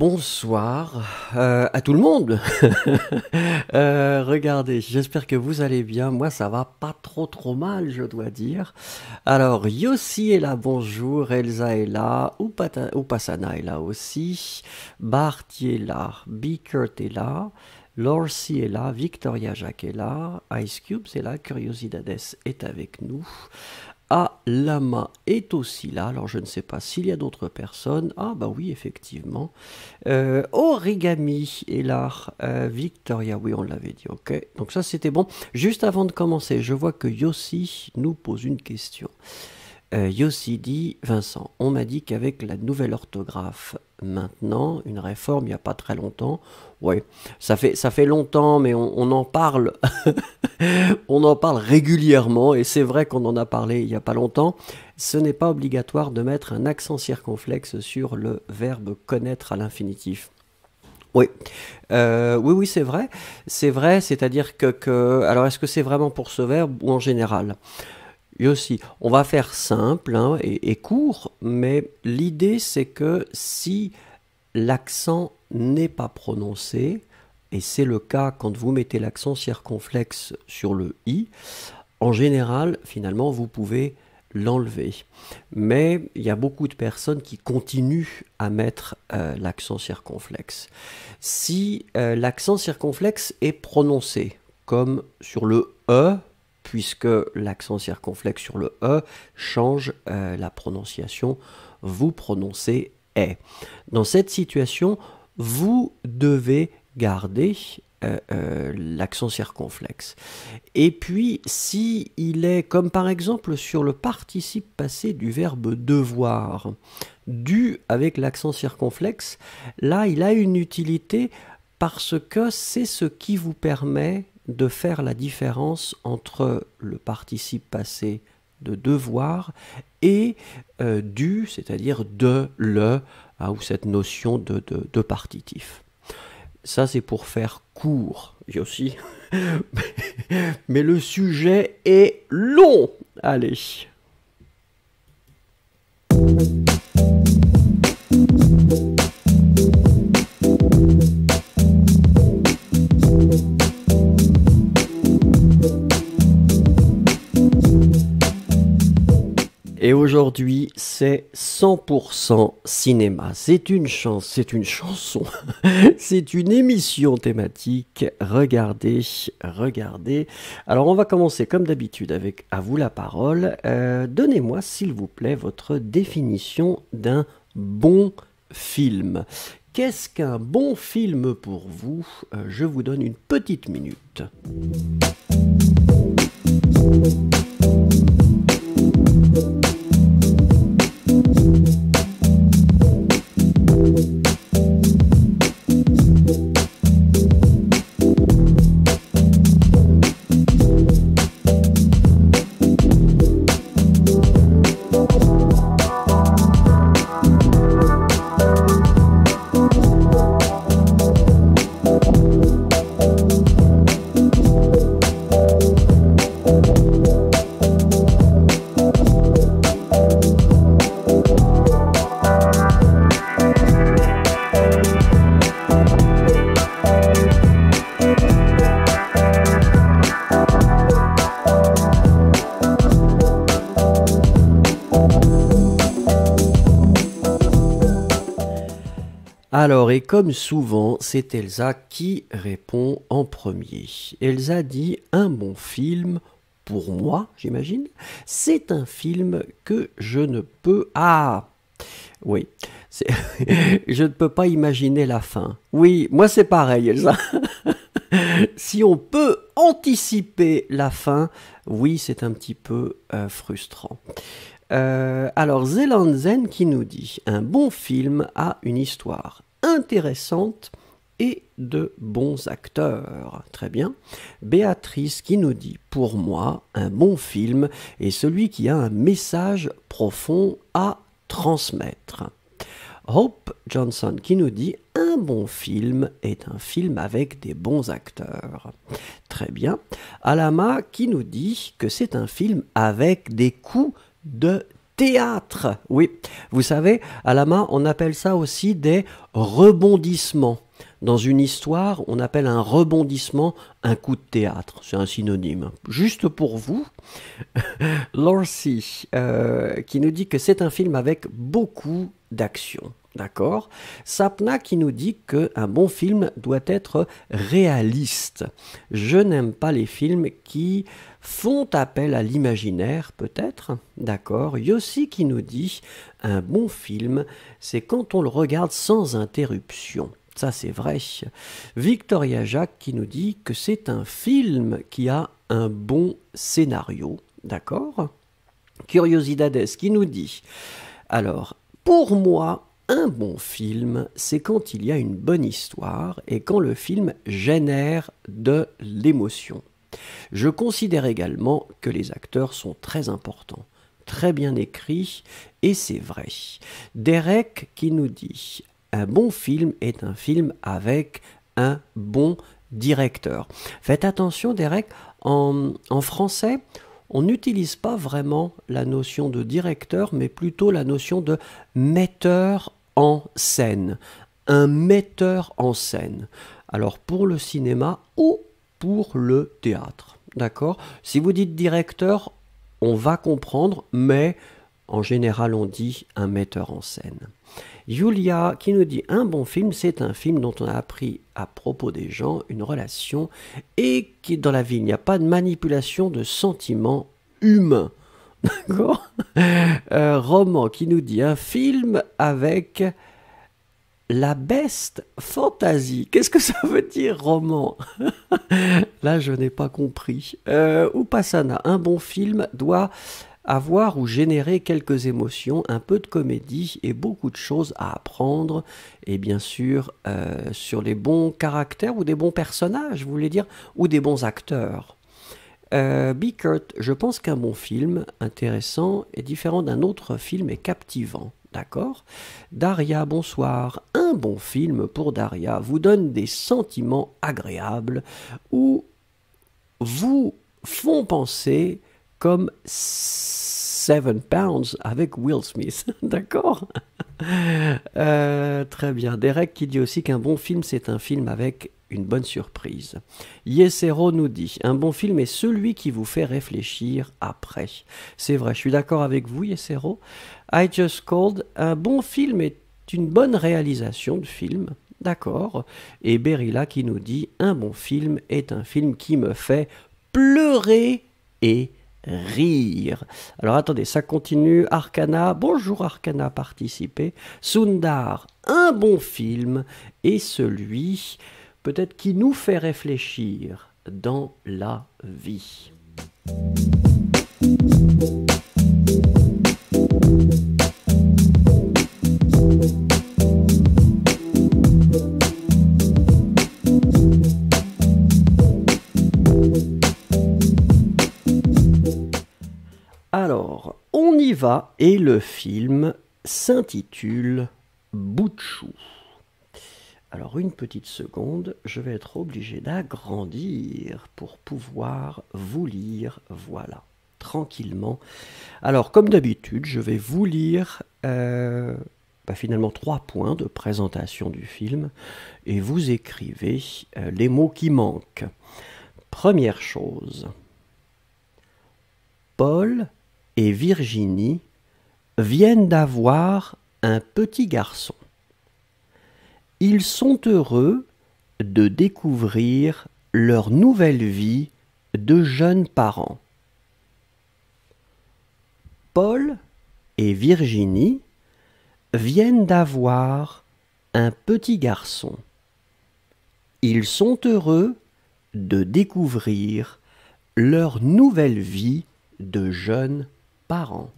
bonsoir à tout le monde. Regardez, j'espère que vous allez bien. Moi, ça va pas trop mal, je dois dire. Alors, Yossi est là, bonjour. Elsa est là. Upasana est là aussi. Barty est là. Beakert est là. Lorcy est là. Victoria Jacques est là. Ice Cube est là. Curiosidades est avec nous. Ah, Lama est aussi là, alors je ne sais pas s'il y a d'autres personnes. Ah bah oui, effectivement. Origami est là. Victoria, oui, on l'avait dit, ok. Donc ça c'était bon. Juste avant de commencer, je vois que Yossi nous pose une question. Yossi dit, Vincent, on m'a dit qu'avec la nouvelle orthographe maintenant, une réforme il n'y a pas très longtemps, ouais, ça fait longtemps, mais on en parle, on en parle régulièrement, et c'est vrai qu'on en a parlé il n'y a pas longtemps, ce n'est pas obligatoire de mettre un accent circonflexe sur le verbe connaître à l'infinitif. Oui, oui, c'est vrai, c'est-à-dire alors est-ce que c'est vraiment pour ce verbe ou en général? Et aussi, on va faire simple hein, et court, mais l'idée c'est que si l'accent n'est pas prononcé, et c'est le cas quand vous mettez l'accent circonflexe sur le i, en général, finalement, vous pouvez l'enlever. Mais il y a beaucoup de personnes qui continuent à mettre l'accent circonflexe. Si l'accent circonflexe est prononcé, comme sur le e, puisque l'accent circonflexe sur le E change la prononciation, vous prononcez est. Dans cette situation, vous devez garder l'accent circonflexe. Et puis, si il est, comme par exemple sur le participe passé du verbe devoir, dû avec l'accent circonflexe, là, il a une utilité parce que c'est ce qui vous permet de faire la différence entre le participe passé de devoir et du, c'est-à-dire de, le, ou cette notion de partitif. Ça, c'est pour faire court, aussi. Mais le sujet est long. Allez. Et aujourd'hui, c'est 100% cinéma. C'est une chanson, c'est une émission thématique. Regardez. Alors, on va commencer comme d'habitude avec à vous la parole. Donnez-moi, s'il vous plaît, votre définition d'un bon film. Qu'est-ce qu'un bon film pour vous? Je vous donne une petite minute. Alors, et comme souvent, c'est Elsa qui répond en premier. Elsa dit « Un bon film, pour moi, j'imagine, c'est un film que je ne peux... » Ah oui, je ne peux pas imaginer la fin. Oui, moi c'est pareil, Elsa. Si on peut anticiper la fin, oui, c'est un petit peu frustrant. Alors, Zelanzen qui nous dit « Un bon film a une histoire intéressante et de bons acteurs. » Très bien. Béatrice qui nous dit « Pour moi, un bon film est celui qui a un message profond à transmettre. » Hope Johnson qui nous dit « Un bon film est un film avec des bons acteurs. » Très bien. Alama qui nous dit que c'est un film avec des coups de théâtre. Oui, vous savez, à la main, on appelle ça aussi des rebondissements. Dans une histoire, on appelle un rebondissement un coup de théâtre. C'est un synonyme. Juste pour vous, Lorcy, qui nous dit que c'est un film avec beaucoup d'action. D'accord. Sapna qui nous dit qu'un bon film doit être réaliste. Je n'aime pas les films qui font appel à l'imaginaire, peut-être. D'accord. Yossi qui nous dit un bon film, c'est quand on le regarde sans interruption. Ça, c'est vrai. Victoria Jacques qui nous dit que c'est un film qui a un bon scénario. D'accord. Curiosidades qui nous dit, alors, pour moi, un bon film, c'est quand il y a une bonne histoire et quand le film génère de l'émotion. Je considère également que les acteurs sont très importants, très bien écrits, et c'est vrai. Derek qui nous dit, un bon film est un film avec un bon directeur. Faites attention, Derek, en français, on n'utilise pas vraiment la notion de directeur, mais plutôt la notion de metteur en scène. Un metteur en scène. Alors pour le cinéma ou pour le théâtre. D'accord ? Si vous dites directeur, on va comprendre, mais en général on dit un metteur en scène. Julia qui nous dit un bon film, c'est un film dont on a appris à propos des gens une relation et qui dans la vie il n'y a pas de manipulation de sentiments humains. D'accord. Roman qui nous dit un film avec la best fantasy. Qu'est-ce que ça veut dire, Roman? Là, je n'ai pas compris. Upasana, un bon film doit avoir ou générer quelques émotions, un peu de comédie et beaucoup de choses à apprendre. Et bien sûr, sur les bons caractères ou des bons personnages, vous voulez dire, ou des bons acteurs. Bickert, je pense qu'un bon film intéressant est différent d'un autre film et captivant. D'accord. Daria, bonsoir. Un bon film pour Daria vous donne des sentiments agréables ou vous font penser comme 7 Pounds avec Will Smith. D'accord. Très bien. Derek qui dit aussi qu'un bon film, c'est un film avec une bonne surprise. Yesero nous dit, un bon film est celui qui vous fait réfléchir après. C'est vrai, je suis d'accord avec vous, Yesero. I Just Called, un bon film est une bonne réalisation de film. D'accord. Et Berilla qui nous dit, un bon film est un film qui me fait pleurer et rire. Alors attendez, ça continue. Arcana, bonjour Arcana, participez. Sundar, un bon film est celui peut-être qui nous fait réfléchir dans la vie. Alors, on y va et le film s'intitule Butchou. Alors une petite seconde, je vais être obligé d'agrandir pour pouvoir vous lire, voilà, tranquillement. Alors comme d'habitude, je vais vous lire finalement 3 points de présentation du film et vous écrivez les mots qui manquent. Première chose, Paul et Virginie viennent d'avoir un petit garçon. Ils sont heureux de découvrir leur nouvelle vie de jeunes parents. Paul et Virginie viennent d'avoir un petit garçon. Ils sont heureux de découvrir leur nouvelle vie de jeunes parents.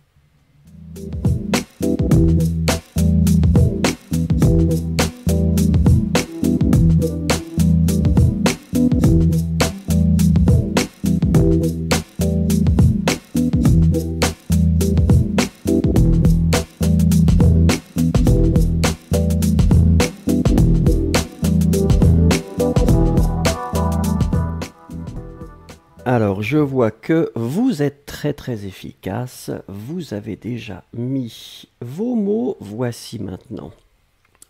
Alors, je vois que vous êtes très très efficace. Vous avez déjà mis vos mots. Voici maintenant.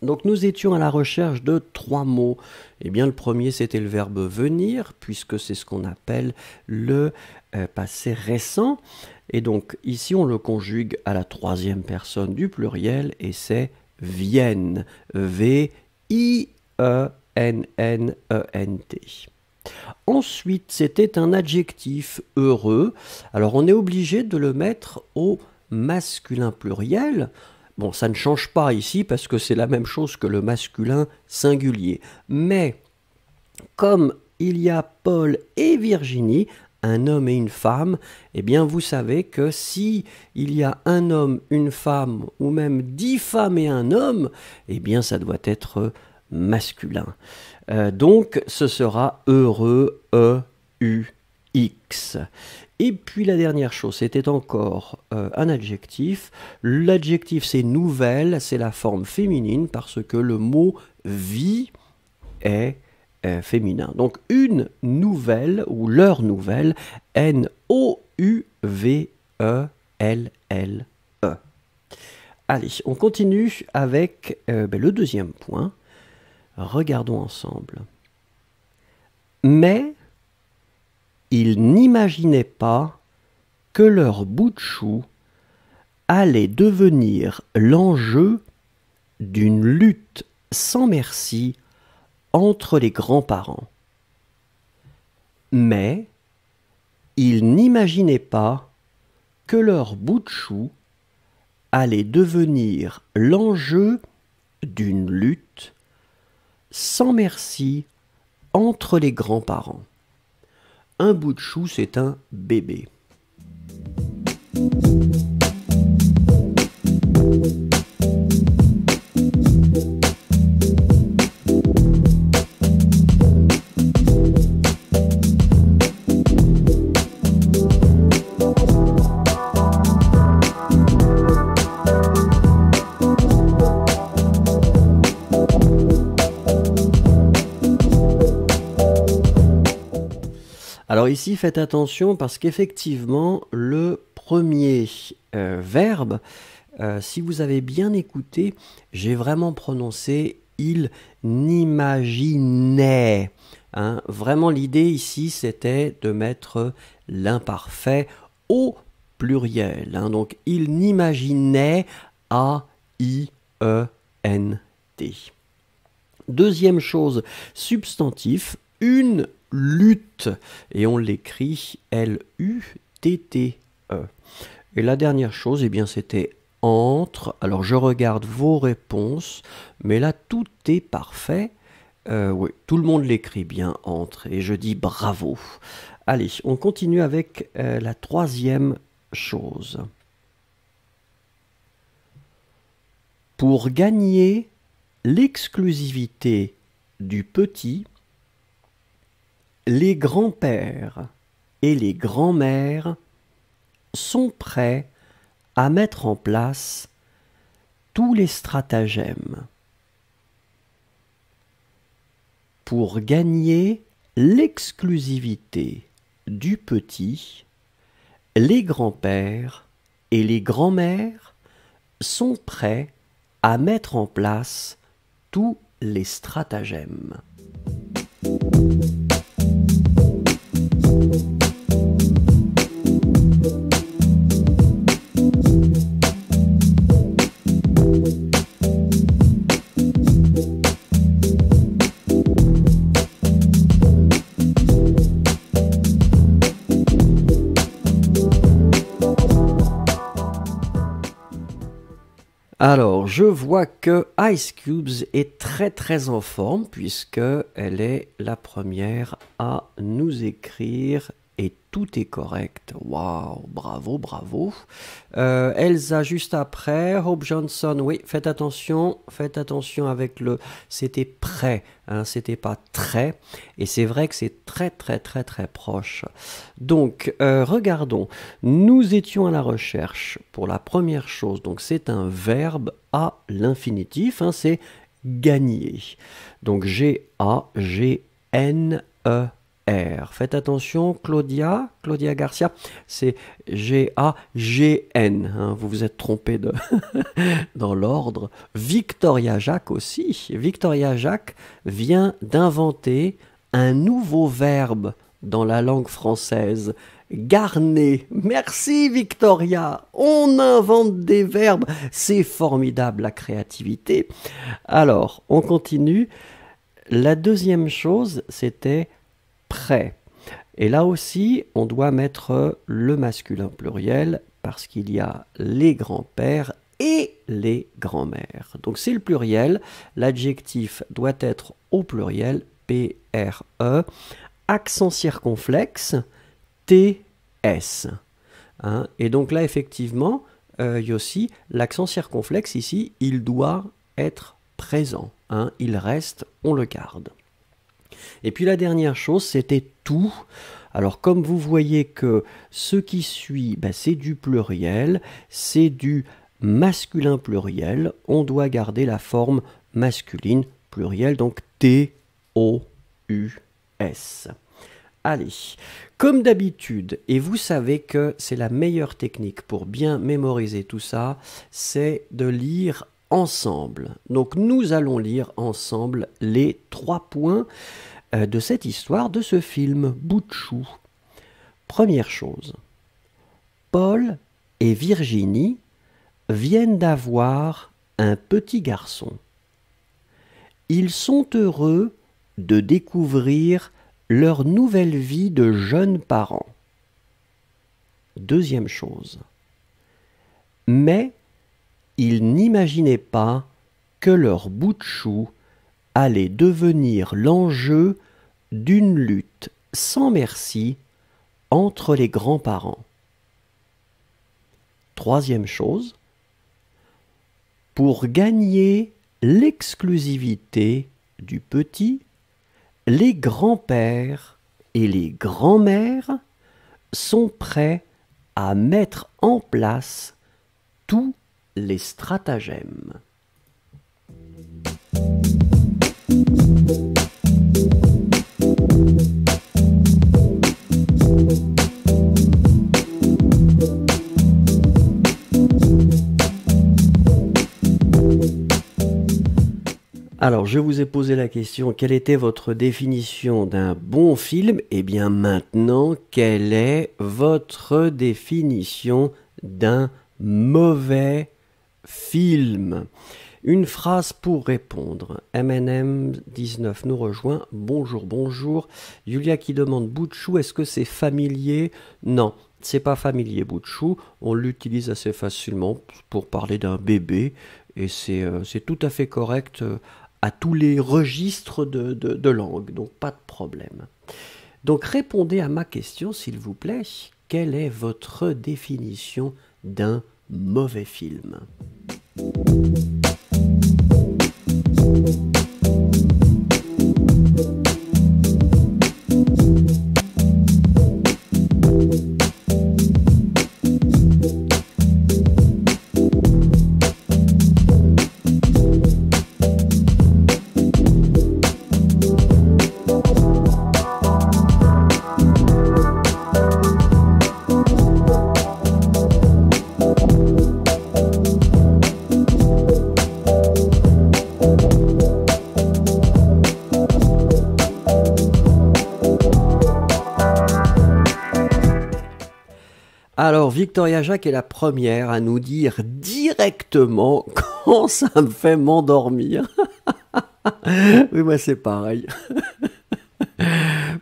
Donc, nous étions à la recherche de 3 mots. Eh bien, le premier, c'était le verbe venir, puisque c'est ce qu'on appelle le passé récent. Et donc, ici, on le conjugue à la 3e personne du pluriel, et c'est viennent. V-I-E-N-N-E-N-T. Ensuite, c'était un adjectif heureux. Alors, on est obligé de le mettre au masculin pluriel. Bon, ça ne change pas ici parce que c'est la même chose que le masculin singulier. Mais, comme il y a Paul et Virginie, un homme et une femme, eh bien vous savez que si il y a un homme, une femme, ou même 10 femmes et un homme, eh bien ça doit être masculin. Donc ce sera heureux, E-U-X. Et puis la dernière chose, c'était encore un adjectif. L'adjectif c'est nouvelle, c'est la forme féminine parce que le mot vie est féminin. Donc une nouvelle ou leur nouvelle, N-O-U-V-E-L-L-E. Allez, on continue avec le deuxième point. Regardons ensemble. Mais ils n'imaginaient pas que leur bout de chou allait devenir l'enjeu d'une lutte sans merci entre les grands-parents. Mais ils n'imaginaient pas que leur bout de chou allait devenir l'enjeu d'une lutte sans merci entre les grands-parents. Un bout de chou, c'est un bébé. Alors ici, faites attention parce qu'effectivement, le premier verbe, si vous avez bien écouté, j'ai vraiment prononcé « il n'imaginait ». Vraiment, l'idée ici, c'était de mettre l'imparfait au pluriel. Donc, il n'imaginait A-I-E-N-T. Deuxième chose, substantif, une lutte, et on l'écrit L-U-T-T-E. Et la dernière chose, eh bien, c'était entre. Alors, je regarde vos réponses, mais là, tout est parfait. Oui, tout le monde l'écrit bien, entre, et je dis bravo. Allez, on continue avec la troisième chose. Pour gagner l'exclusivité du petit, les grands-pères et les grands-mères sont prêts à mettre en place tous les stratagèmes. Pour gagner l'exclusivité du petit, les grands-pères et les grands-mères sont prêts à mettre en place tous les stratagèmes. Alors, je vois que Ice Cubes est très très en forme puisqu'elle est la première à nous écrire et tout est correct. Waouh, bravo, bravo. Elsa juste après, Hope Johnson, oui, faites attention avec le... C'était prêt, c'était pas très, et c'est vrai que c'est très très très très proche. Donc, regardons, nous étions à la recherche pour la première chose, donc c'est un verbe à l'infinitif, c'est gagner. Donc G-A-G-N-E-R. R. Faites attention, Claudia Garcia, c'est G-A-G-N. Hein, vous vous êtes trompé dans l'ordre. Victoria Jacques aussi. Victoria Jacques vient d'inventer un nouveau verbe dans la langue française. Garner. Merci Victoria. On invente des verbes. C'est formidable la créativité. Alors, on continue. La deuxième chose, c'était prêt. Et là aussi, on doit mettre le masculin pluriel parce qu'il y a les grands-pères et les grands-mères. Donc c'est le pluriel. L'adjectif doit être au pluriel, P-R-E, accent circonflexe, T-S. Hein, et donc là, effectivement, Yossi, l'accent circonflexe ici, il doit être présent. Hein, il reste, on le garde. Et puis la dernière chose, c'était tout. Alors comme vous voyez que ce qui suit, c'est du pluriel, c'est du masculin pluriel, on doit garder la forme masculine pluriel, donc T-O-U-S. Allez, comme d'habitude, et vous savez que c'est la meilleure technique pour bien mémoriser tout ça, c'est de lire ensemble. Donc nous allons lire ensemble les 3 points de cette histoire, de ce film, Bout de chou. Première chose, Paul et Virginie viennent d'avoir un petit garçon. Ils sont heureux de découvrir leur nouvelle vie de jeunes parents. Deuxième chose, mais ils n'imaginaient pas que leur bout de chou allait devenir l'enjeu d'une lutte sans merci entre les grands-parents. Troisième chose, pour gagner l'exclusivité du petit, les grands-pères et les grands-mères sont prêts à mettre en place tous les stratagèmes. Alors, je vous ai posé la question, quelle était votre définition d'un bon film? Eh bien, maintenant, quelle est votre définition d'un mauvais film? Une phrase pour répondre. MNM19 nous rejoint. Bonjour, bonjour. Julia qui demande bout de chou, est-ce que c'est familier? Non, c'est pas familier bout de chou. On l'utilise assez facilement pour parler d'un bébé et c'est tout à fait correct à tous les registres de langue, donc pas de problème. Donc répondez à ma question s'il vous plaît. Quelle est votre définition d'un mauvais film? Alors, Victoria Jacques est la première à nous dire directement quand ça me fait m'endormir. Oui, moi c'est pareil.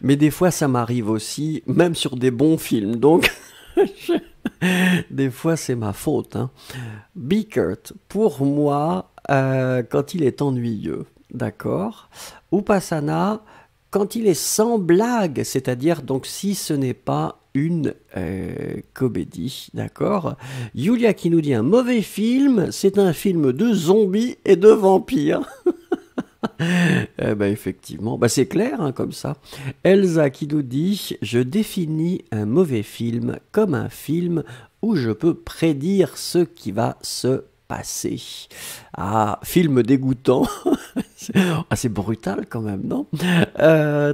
Mais des fois ça m'arrive aussi, même sur des bons films, donc des fois c'est ma faute. Hein. Bickert, pour moi, quand il est ennuyeux, d'accord. Upasana, quand il est sans blague, c'est-à-dire donc si ce n'est pas une comédie, d'accord. Julia qui nous dit un mauvais film, c'est un film de zombies et de vampires. Effectivement, c'est clair hein, comme ça. Elsa qui nous dit je définis un mauvais film comme un film où je peux prédire ce qui va se passer. Ah, film dégoûtant, C'est brutal quand même, non?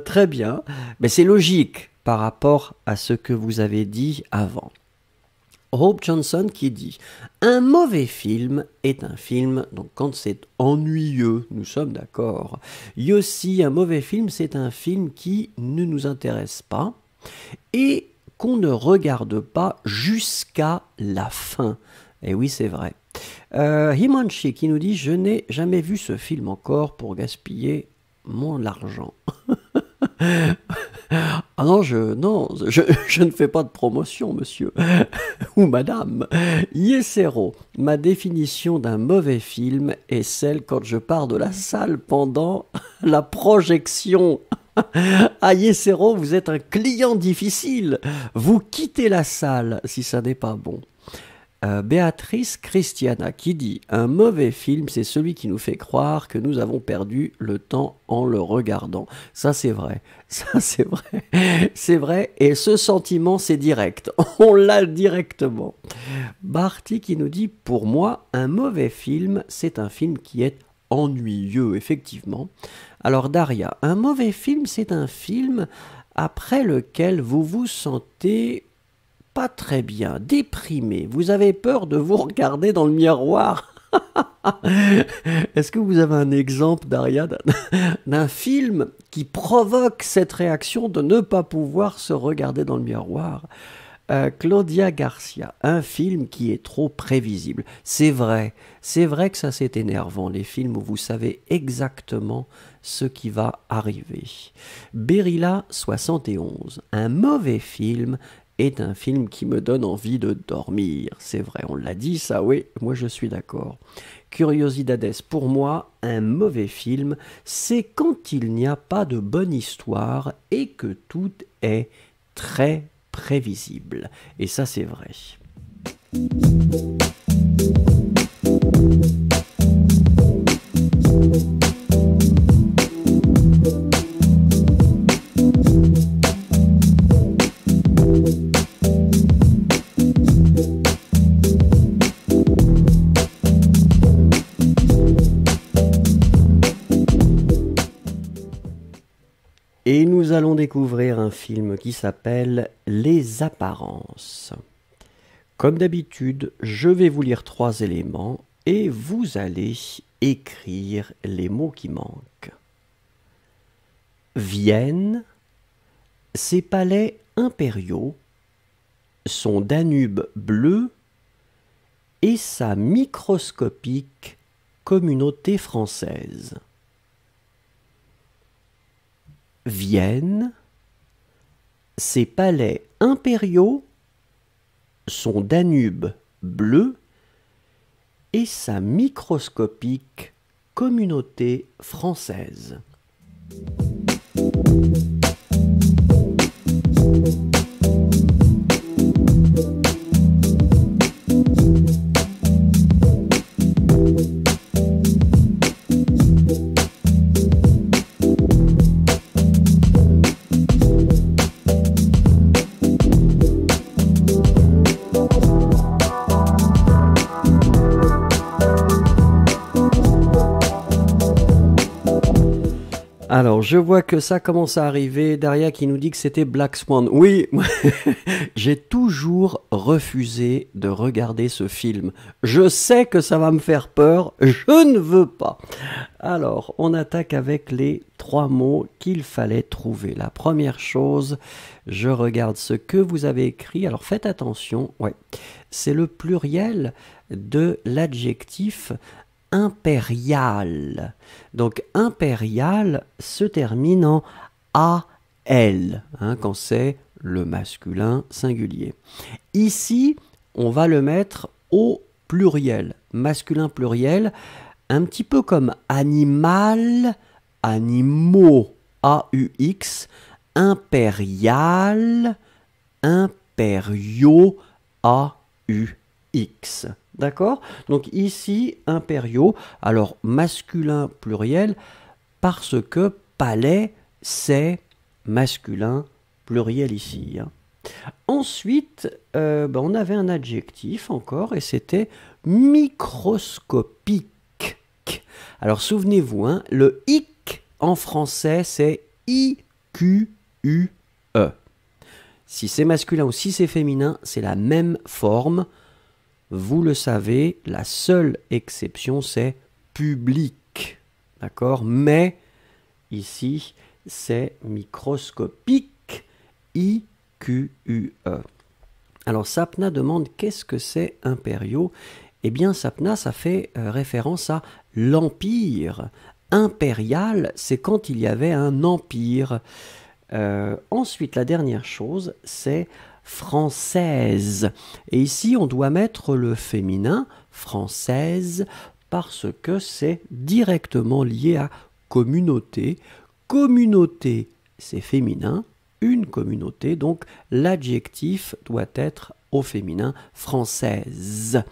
Très bien. Mais c'est logique par rapport à ce que vous avez dit avant. Hope Johnson qui dit « Un mauvais film est un film, donc quand c'est ennuyeux, nous sommes d'accord. Yossi, un mauvais film, c'est un film qui ne nous intéresse pas et qu'on ne regarde pas jusqu'à la fin. » Et oui, c'est vrai. Himanshi qui nous dit « Je n'ai jamais vu ce film encore pour gaspiller mon argent. » Ah non, je ne fais pas de promotion, monsieur ou madame. Yesero, ma définition d'un mauvais film est celle quand je pars de la salle pendant la projection. Ah, Yesero, vous êtes un client difficile. Vous quittez la salle si ça n'est pas bon. Béatrice Christiana qui dit « Un mauvais film, c'est celui qui nous fait croire que nous avons perdu le temps en le regardant. » Ça, c'est vrai. Ça, c'est vrai. C'est vrai. Et ce sentiment, c'est direct. On l'a directement. Barty qui nous dit « Pour moi, un mauvais film, c'est un film qui est ennuyeux, effectivement. » Alors, Daria, un mauvais film, c'est un film après lequel vous vous sentez pas très bien, déprimé, vous avez peur de vous regarder dans le miroir. Est-ce que vous avez un exemple, Daria, d'un film qui provoque cette réaction de ne pas pouvoir se regarder dans le miroir? Claudia Garcia, un film qui est trop prévisible. C'est vrai que ça c'est énervant, les films où vous savez exactement ce qui va arriver. Berilla 71, un mauvais film est un film qui me donne envie de dormir. C'est vrai, on l'a dit ça, oui, moi je suis d'accord. Curiosidades, pour moi, un mauvais film, c'est quand il n'y a pas de bonne histoire et que tout est très prévisible. Et ça, c'est vrai. Et nous allons découvrir un film qui s'appelle Les Apparences. Comme d'habitude, je vais vous lire 3 éléments et vous allez écrire les mots qui manquent. Vienne, ses palais impériaux, son Danube bleu et sa microscopique communauté française. Vienne, ses palais impériaux, son Danube bleu et sa microscopique communauté française. Alors, je vois que ça commence à arriver. Daria qui nous dit que c'était Black Swan. Oui, j'ai toujours refusé de regarder ce film. Je sais que ça va me faire peur. Je ne veux pas. Alors, on attaque avec les 3 mots qu'il fallait trouver. La première chose, je regarde ce que vous avez écrit. Alors, faites attention. Ouais, c'est le pluriel de l'adjectif impérial. Donc impérial se termine en AL, quand c'est le masculin singulier. Ici, on va le mettre au pluriel, masculin pluriel, un petit peu comme animal, animaux, AUX, impérial, impériaux, AUX. D'accord? Donc ici, impériaux, alors masculin pluriel, parce que palais, c'est masculin pluriel ici. Ensuite, on avait un adjectif encore, et c'était microscopique. Alors souvenez-vous, hein, le IC en français c'est I-Q-U-E. Si c'est masculin ou si c'est féminin, c'est la même forme. Vous le savez, la seule exception c'est public. D'accord? Mais ici, c'est microscopique. I-Q-U-E. Alors Sapna demande qu'est-ce que c'est impériaux? Eh bien Sapna, ça fait référence à l'empire. Impérial, c'est quand il y avait un empire. Ensuite, la dernière chose, c'est française. Et ici, on doit mettre le féminin, française, parce que c'est directement lié à communauté. Communauté, c'est féminin, une communauté, donc l'adjectif doit être au féminin, française.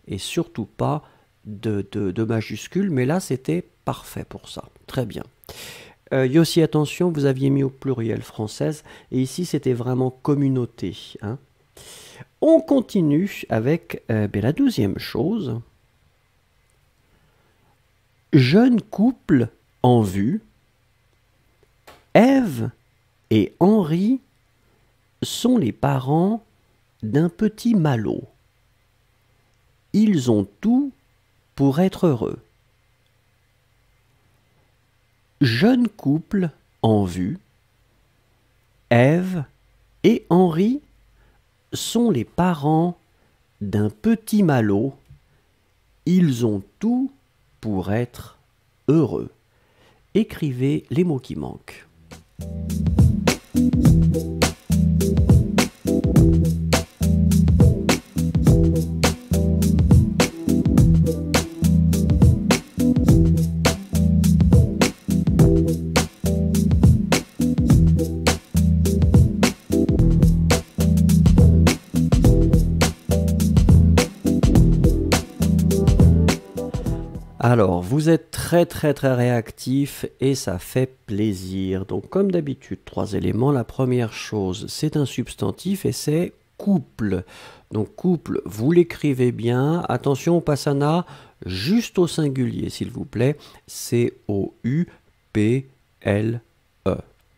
Et surtout pas de majuscule, mais là, c'était parfait pour ça. Très bien. Yossi, attention, vous aviez mis au pluriel française, et ici c'était vraiment communauté. Hein. On continue avec la deuxième chose. Jeune couple en vue. Ève et Henri sont les parents d'un petit Malo. Ils ont tout pour être heureux. Jeune couple en vue. Ève et Henri sont les parents d'un petit Malo. Ils ont tout pour être heureux. Écrivez les mots qui manquent. Alors, vous êtes très réactif et ça fait plaisir. Donc, comme d'habitude, 3 éléments. La première chose, c'est un substantif et c'est couple. Donc, couple, vous l'écrivez bien. Attention, on passe un A juste au singulier, s'il vous plaît. C-O-U-P-L-E.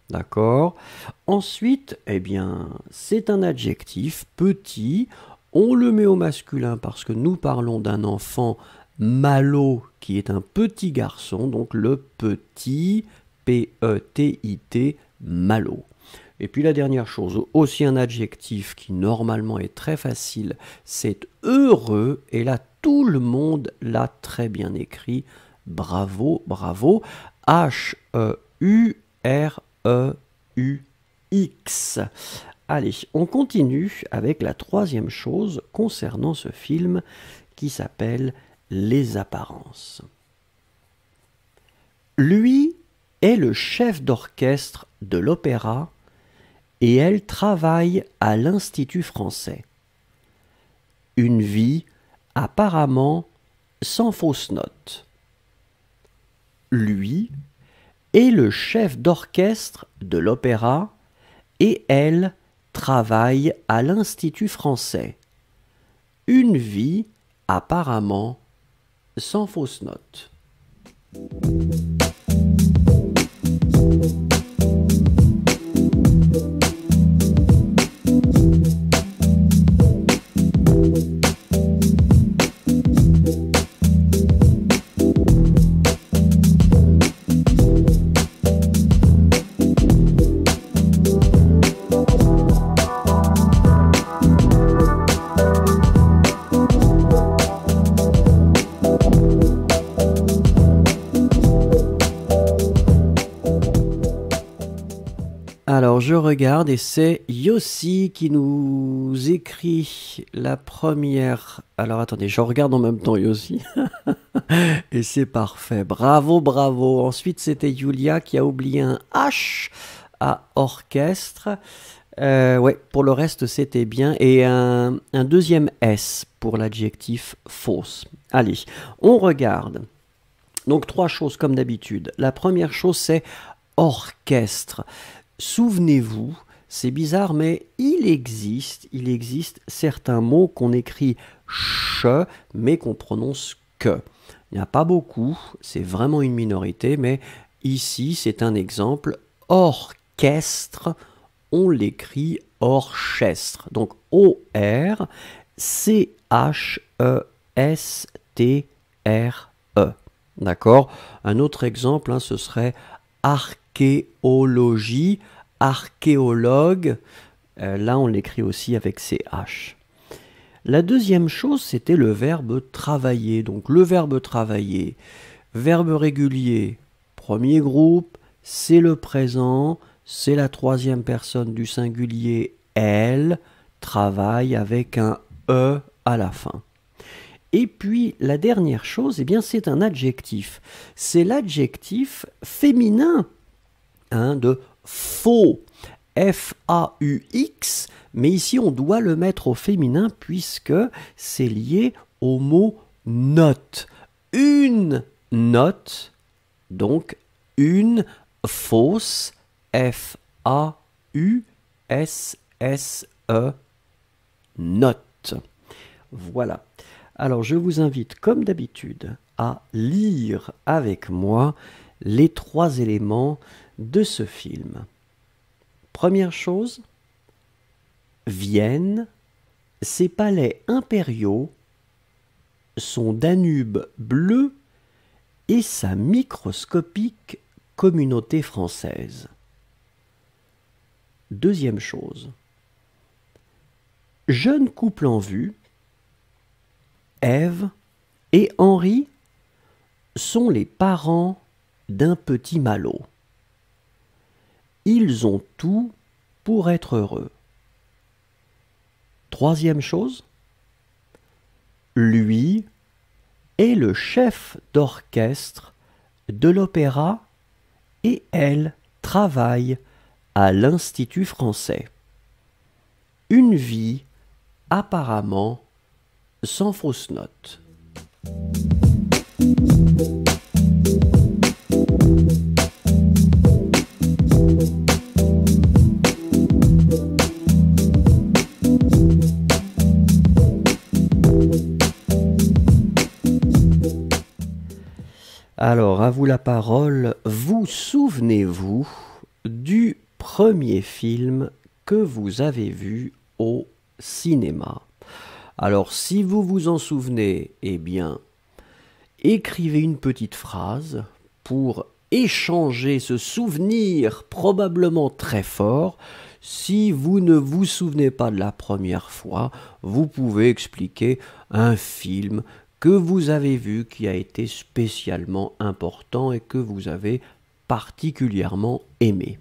D'accord? Ensuite, eh bien, c'est un adjectif petit. On le met au masculin parce que nous parlons d'un enfant Malo, qui est un petit garçon, donc le petit, P-E-T-I-T, Malo. Et puis la dernière chose, aussi un adjectif qui normalement est très facile, c'est heureux, et là tout le monde l'a très bien écrit, bravo, bravo, H-E-U-R-E-U-X. Allez, on continue avec la troisième chose concernant ce film qui s'appelle Les apparences. Lui est le chef d'orchestre de l'opéra et elle travaille à l'Institut français. Une vie apparemment sans fausses notes. Lui est le chef d'orchestre de l'opéra et elle travaille à l'Institut français. Une vie apparemment sans fausses notes. Alors je regarde et c'est Yossi qui nous écrit la première. Alors attendez, je regarde en même temps Yossi. Et c'est parfait. Bravo, bravo. Ensuite c'était Julia qui a oublié un H à orchestre. Ouais, pour le reste c'était bien. Et un deuxième S pour l'adjectif fausse. Allez, on regarde. Donc 3 choses comme d'habitude. La première chose c'est orchestre. Souvenez-vous, c'est bizarre, mais il existe certains mots qu'on écrit ch, mais qu'on prononce que. Il n'y en a pas beaucoup, c'est vraiment une minorité, mais ici c'est un exemple. Orchestre, on l'écrit orchestre. Donc O-R-C-H-E-S-T-R-E. D'accord? Un autre exemple, hein, ce serait archéologie, archéologue. Là, on l'écrit aussi avec CH. La deuxième chose, c'était le verbe travailler. Donc le verbe travailler, verbe régulier, premier groupe, c'est le présent, c'est la troisième personne du singulier, elle travaille avec un E à la fin. Et puis la dernière chose, eh bien, c'est un adjectif. C'est l'adjectif féminin de faux. F-A-U-X, mais ici on doit le mettre au féminin puisque c'est lié au mot note. Une note, donc une fausse, F-A-U-S-S-E, note. Voilà. Alors je vous invite comme d'habitude à lire avec moi les 3 éléments de ce film. Première chose, Vienne, ses palais impériaux, son Danube bleu et sa microscopique communauté française. Deuxième chose, jeune couple en vue, Ève et Henri sont les parents d'un petit Malo. Ils ont tout pour être heureux. Troisième chose, lui est le chef d'orchestre de l'opéra et elle travaille à l'Institut français. Une vie apparemment sans fausse note. Alors, à vous la parole, vous souvenez-vous du premier film que vous avez vu au cinéma? Alors, si vous vous en souvenez, eh bien, écrivez une petite phrase pour échanger ce souvenir probablement très fort. Si vous ne vous souvenez pas de la première fois, vous pouvez expliquer un film que vous avez vu qui a été spécialement important et que vous avez particulièrement aimé.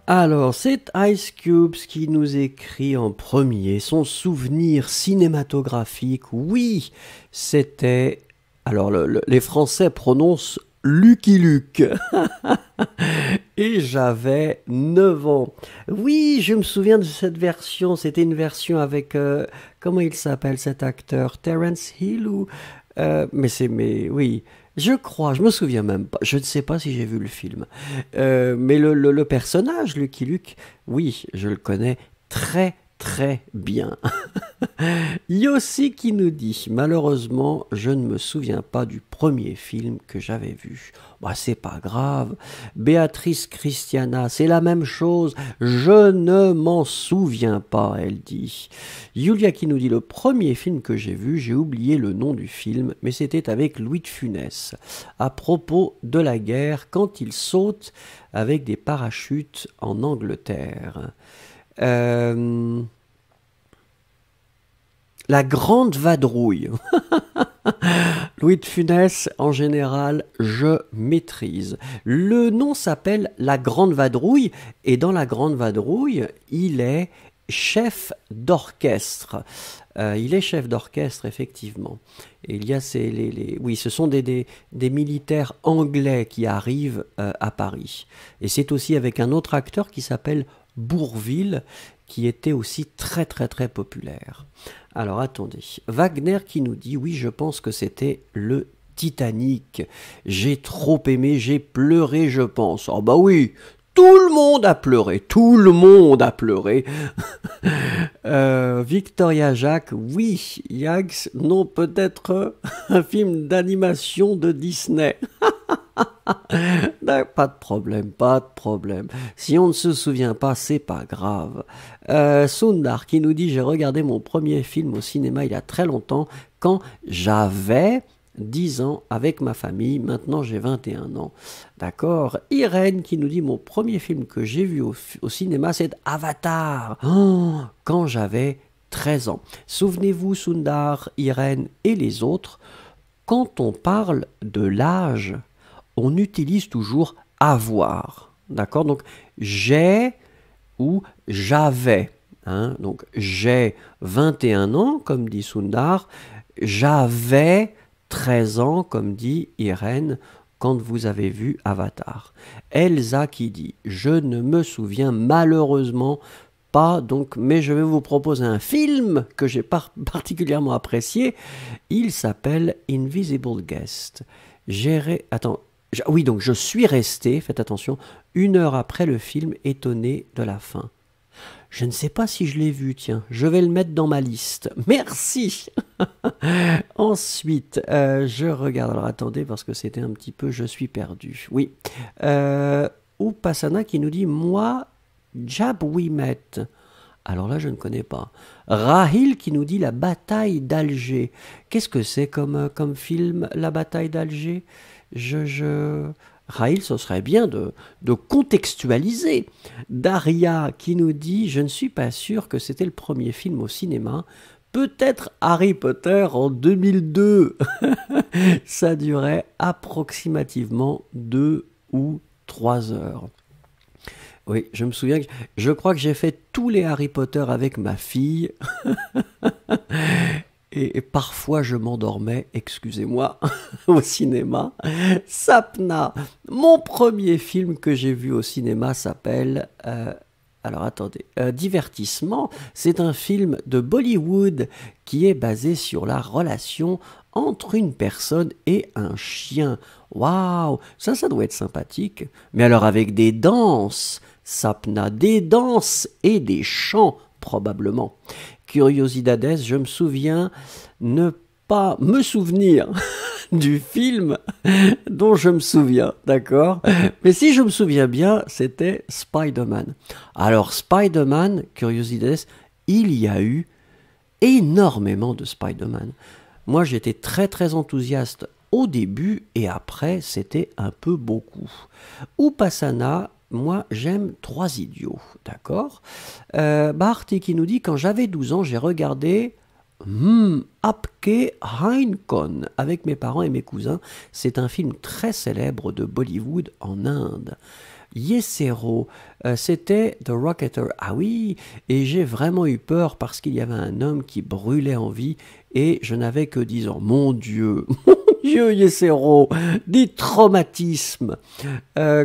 Alors, c'est Ice Cube qui nous écrit en premier son souvenir cinématographique. Oui, c'était... Alors, les Français prononcent Lucky Luke. Et j'avais 9 ans. Oui, je me souviens de cette version. C'était une version avec... comment il s'appelle cet acteur? Terence Hill ou... mais oui... Je crois, je me souviens même pas, je ne sais pas si j'ai vu le film. Mais le personnage, Lucky Luke, oui, je le connais très très bien. Yossi qui nous dit, malheureusement, je ne me souviens pas du premier film que j'avais vu. Bah, c'est pas grave. Béatrice Christiana, c'est la même chose. Je ne m'en souviens pas, elle dit. Julia qui nous dit, le premier film que j'ai vu, j'ai oublié le nom du film, mais c'était avec Louis de Funès, à propos de la guerre, quand il saute avec des parachutes en Angleterre. La Grande Vadrouille. Louis de Funès, en général, je maîtrise. Le nom s'appelle La Grande Vadrouille, et dans La Grande Vadrouille, il est chef d'orchestre. Il est chef d'orchestre, effectivement. Et il y a oui, ce sont des militaires anglais qui arrivent à Paris. Et c'est aussi avec un autre acteur qui s'appelle Bourvil, qui était aussi très très très populaire. Alors attendez, Wagner qui nous dit, oui, je pense que c'était le Titanic. J'ai trop aimé, j'ai pleuré, je pense. Oh bah oui, tout le monde a pleuré, tout le monde a pleuré. Victoria Jacques, oui, Yags, non, peut-être un film d'animation de Disney. Pas de problème, pas de problème. Si on ne se souvient pas, c'est pas grave. Sundar qui nous dit, j'ai regardé mon premier film au cinéma il y a très longtemps, quand j'avais 10 ans avec ma famille, maintenant j'ai 21 ans. D'accord. Irène qui nous dit, mon premier film que j'ai vu au cinéma, c'est Avatar, quand j'avais 13 ans. Souvenez-vous, Sundar, Irène et les autres, quand on parle de l'âge, on utilise toujours avoir. D'accord. Donc, j'ai ou j'avais. Donc, j'ai 21 ans, comme dit Sundar. J'avais 13 ans, comme dit Irène, quand vous avez vu Avatar. Elsa qui dit, je ne me souviens malheureusement pas, donc, mais je vais vous proposer un film que j'ai particulièrement apprécié. Il s'appelle Invisible Guest. Oui, donc je suis resté, faites attention, 1 heure après le film, étonné de la fin. Je ne sais pas si je l'ai vu, tiens, je vais le mettre dans ma liste. Merci. Ensuite, je regarde, alors attendez, parce que c'était un petit peu, je suis perdu. Oui. Upasana qui nous dit, moi, Jab We Met. Alors là, je ne connais pas. Rahil qui nous dit La bataille d'Alger. Qu'est-ce que c'est comme film, La bataille d'Alger? Rahil, ce serait bien de contextualiser. Daria qui nous dit, je ne suis pas sûr que c'était le premier film au cinéma. Peut-être Harry Potter en 2002. Ça durait approximativement 2 ou 3 heures. Oui, je me souviens, je crois que j'ai fait tous les Harry Potter avec ma fille. Et parfois je m'endormais, excusez-moi, au cinéma. Sapna, mon premier film que j'ai vu au cinéma s'appelle... alors attendez, Divertissement, c'est un film de Bollywood qui est basé sur la relation entre une personne et un chien. Waouh, ça doit être sympathique. Mais alors avec des danses, Sapna, des danses et des chants probablement. Curiosidades, je me souviens ne pas me souvenir du film dont je me souviens, d'accord? Mais si je me souviens bien, c'était Spider-Man. Alors Spider-Man, Curiosidades, il y a eu énormément de Spider-Man. Moi, j'étais très très enthousiaste au début et après, c'était un peu beaucoup. Upasana, moi, j'aime 3 idiots, d'accord? Barty qui nous dit, quand j'avais 12 ans, j'ai regardé Apke Hainkon avec mes parents et mes cousins. C'est un film très célèbre de Bollywood en Inde. Yesero, c'était The Rocketer. Ah oui, et j'ai vraiment eu peur parce qu'il y avait un homme qui brûlait en vie et je n'avais que 10 ans. Mon Dieu, Dieu, Yesero, des traumatismes.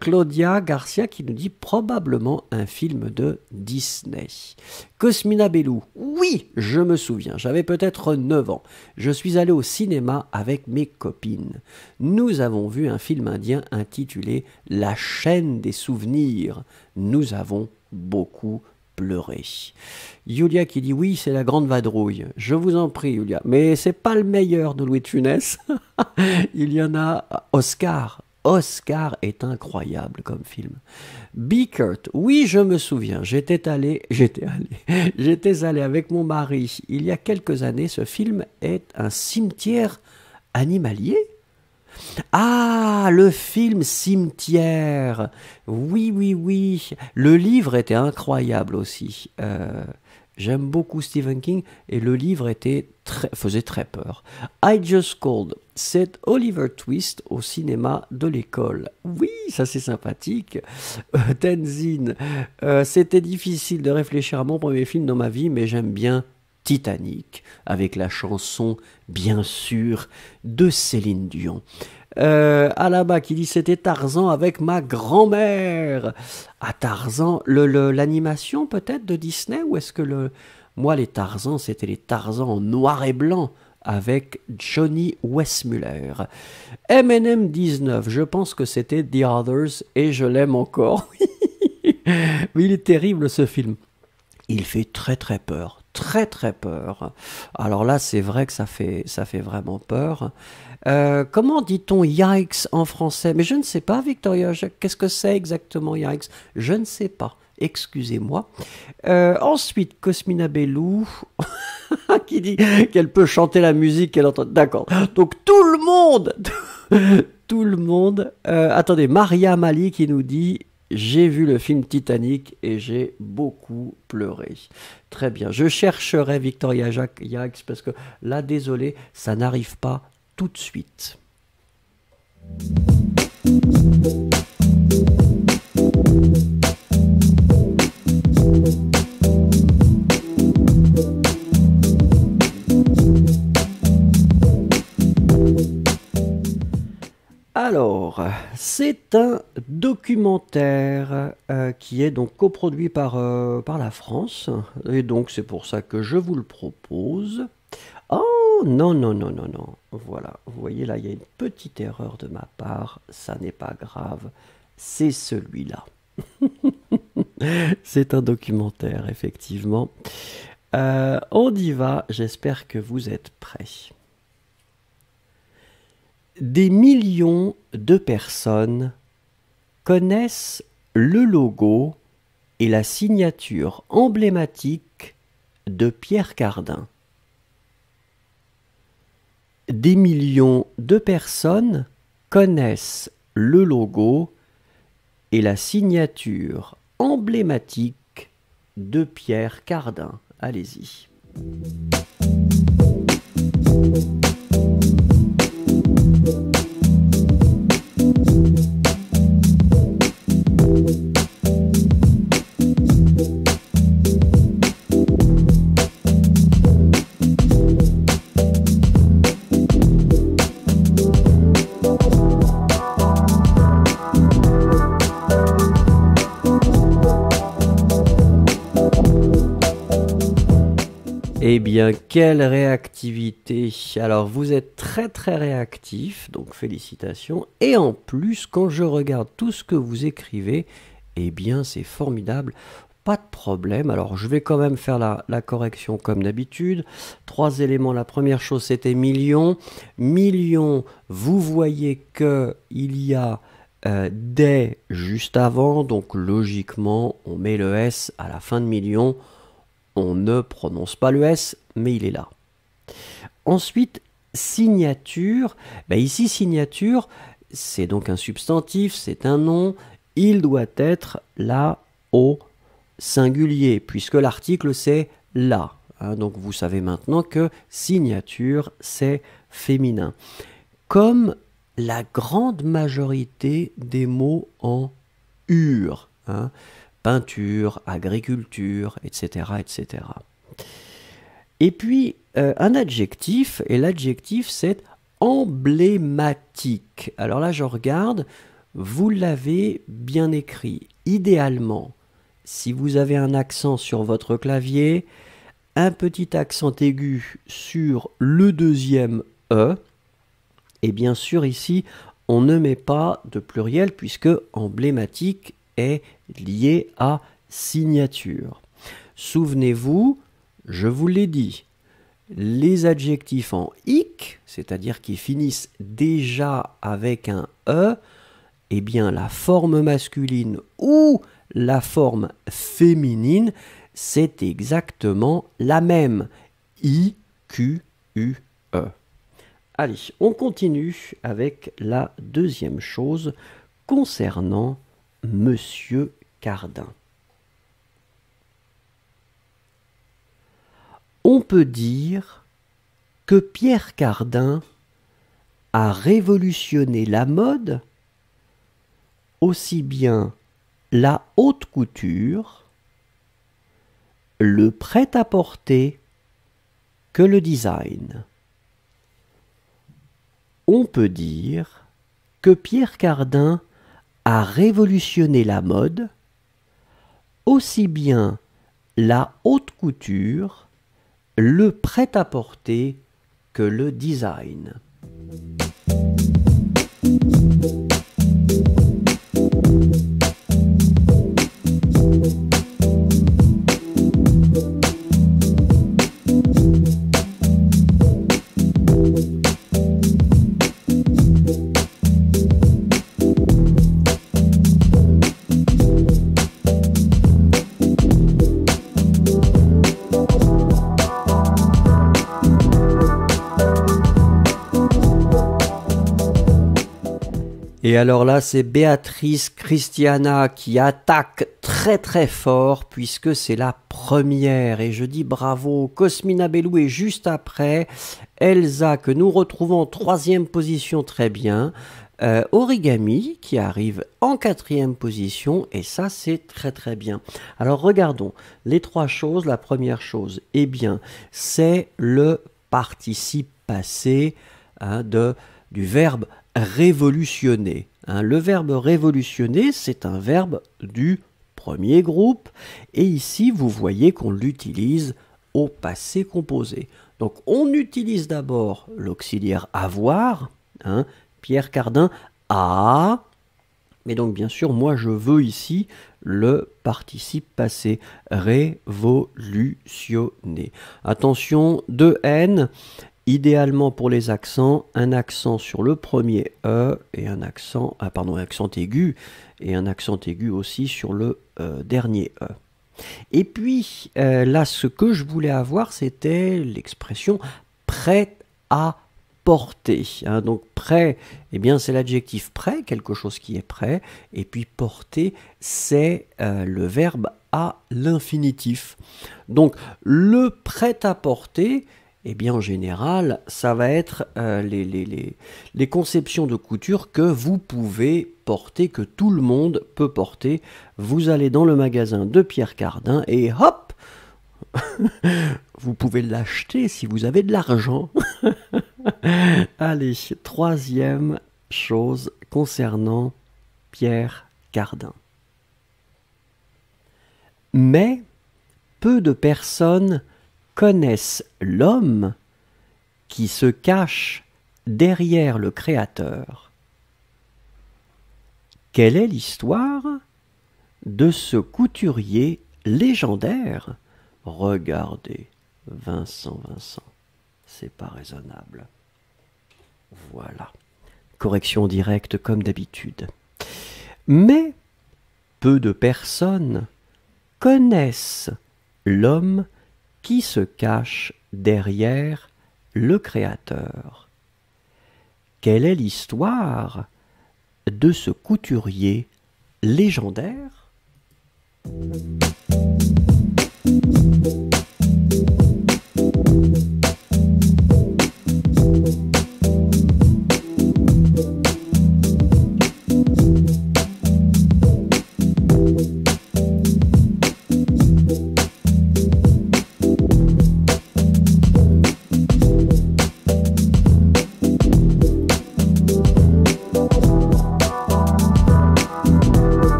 Claudia Garcia qui nous dit probablement un film de Disney. Cosmina Bellou, oui, je me souviens, j'avais peut-être 9 ans. Je suis allé au cinéma avec mes copines. Nous avons vu un film indien intitulé La chaîne des souvenirs. Nous avons beaucoup pleurer. Julia qui dit oui, c'est la grande vadrouille. Je vous en prie, Julia. Mais c'est pas le meilleur de Louis de Funès. Il y en a Oscar. Oscar est incroyable comme film. Beckert, oui, je me souviens. J'étais allé avec mon mari il y a quelques années. Ce film est un cimetière animalier. Ah, le film Cimetière. Oui, oui, oui. Le livre était incroyable aussi. J'aime beaucoup Stephen King et le livre faisait très peur. I Just Called, c'est Oliver Twist au cinéma de l'école. Oui, ça c'est sympathique. Tenzin, c'était difficile de réfléchir à mon premier film dans ma vie, mais j'aime bien Titanic, avec la chanson, bien sûr, de Céline Dion. Alaba qui dit c'était Tarzan avec ma grand-mère. Ah, Tarzan, l'animation peut-être de Disney, ou est-ce que moi les Tarzans c'était les Tarzans en noir et blanc avec Johnny Weissmuller. M&M 19, je pense que c'était The Others et je l'aime encore. Oui, il est terrible ce film. Il fait très très peur, très très peur. Alors là, c'est vrai que ça fait vraiment peur. Comment dit-on yikes en français? Mais je ne sais pas, Victoria. Qu'est-ce que c'est exactement yikes? Je ne sais pas. Excusez-moi. Ensuite, Cosmina Bellou qui dit qu'elle peut chanter la musique qu'elle entend. D'accord. Donc tout le monde, tout le monde. Attendez, Maria Mali qui nous dit. J'ai vu le film Titanic et j'ai beaucoup pleuré. Très bien. Je chercherai Victoria Jacques parce que là, désolé, ça n'arrive pas tout de suite. Alors, c'est un documentaire qui est donc coproduit par la France, et donc c'est pour ça que je vous le propose. Oh, non, non, non, non, non, voilà, vous voyez là, il y a une petite erreur de ma part, ça n'est pas grave, c'est celui-là. C'est un documentaire, effectivement. On y va, j'espère que vous êtes prêts. Des millions de personnes connaissent le logo et la signature emblématique de Pierre Cardin. Des millions de personnes connaissent le logo et la signature emblématique de Pierre Cardin. Allez-y. Eh bien, quelle réactivité! Alors, vous êtes très très réactif, donc félicitations. Et en plus, quand je regarde tout ce que vous écrivez, eh bien, c'est formidable. Pas de problème. Alors, je vais quand même faire la correction comme d'habitude. 3 éléments. La première chose, c'était millions. Millions, vous voyez qu'il y a des juste avant, donc logiquement, on met le S à la fin de millions. On ne prononce pas le S, mais il est là. Ensuite, signature. Ben ici, signature, c'est donc un substantif, c'est un nom. Il doit être là au singulier, puisque l'article, c'est là. Hein, donc, vous savez maintenant que signature, c'est féminin. Comme la grande majorité des mots en ur. Hein, peinture, agriculture, etc., etc. Et puis, un adjectif, et l'adjectif, c'est emblématique. Alors là, je regarde, vous l'avez bien écrit. Idéalement, si vous avez un accent sur votre clavier, un petit accent aigu sur le deuxième E, et bien sûr, ici, on ne met pas de pluriel, puisque emblématique est lié à signature. Souvenez-vous, je vous l'ai dit, les adjectifs en ic, c'est-à-dire qui finissent déjà avec un e, eh bien la forme masculine ou la forme féminine, c'est exactement la même. I, Q, U, E. Allez, on continue avec la deuxième chose concernant Monsieur Cardin. On peut dire que Pierre Cardin a révolutionné la mode, aussi bien la haute couture, le prêt-à-porter que le design. On peut dire que Pierre Cardin a révolutionné la mode, aussi bien la haute couture, le prêt-à-porter que le design. Et alors là, c'est Béatrice Christiana qui attaque très très fort puisque c'est la première. Et je dis bravo, Cosmina Bellou est juste après. Elsa que nous retrouvons en 3e position, très bien. Origami qui arrive en 4e position et ça c'est très très bien. Alors regardons les 3 choses. La première chose, eh bien, c'est le participe passé du verbe révolutionner. Le verbe révolutionner, c'est un verbe du premier groupe et ici vous voyez qu'on l'utilise au passé composé. Donc on utilise d'abord l'auxiliaire avoir, Pierre Cardin a, mais donc bien sûr moi je veux ici le participe passé, révolutionner. Attention, 2 N. Idéalement pour les accents, un accent sur le premier E et un accent, accent aigu et un accent aigu aussi sur le dernier E. Et puis là, ce que je voulais avoir, c'était l'expression prêt à porter. Donc prêt, eh bien c'est l'adjectif prêt, quelque chose qui est prêt, et puis porter, c'est le verbe à l'infinitif. Donc le prêt à porter, eh bien, en général, ça va être les conceptions de couture que vous pouvez porter, que tout le monde peut porter. Vous allez dans le magasin de Pierre Cardin et hop, vous pouvez l'acheter si vous avez de l'argent. Allez, 3e chose concernant Pierre Cardin. Mais peu de personnes connaissent l'homme qui se cache derrière le Créateur. Quelle est l'histoire de ce couturier légendaire? Regardez, Vincent, c'est pas raisonnable. Voilà, correction directe comme d'habitude. Mais peu de personnes connaissent l'homme qui se cache derrière le Créateur. Quelle est l'histoire de ce couturier légendaire?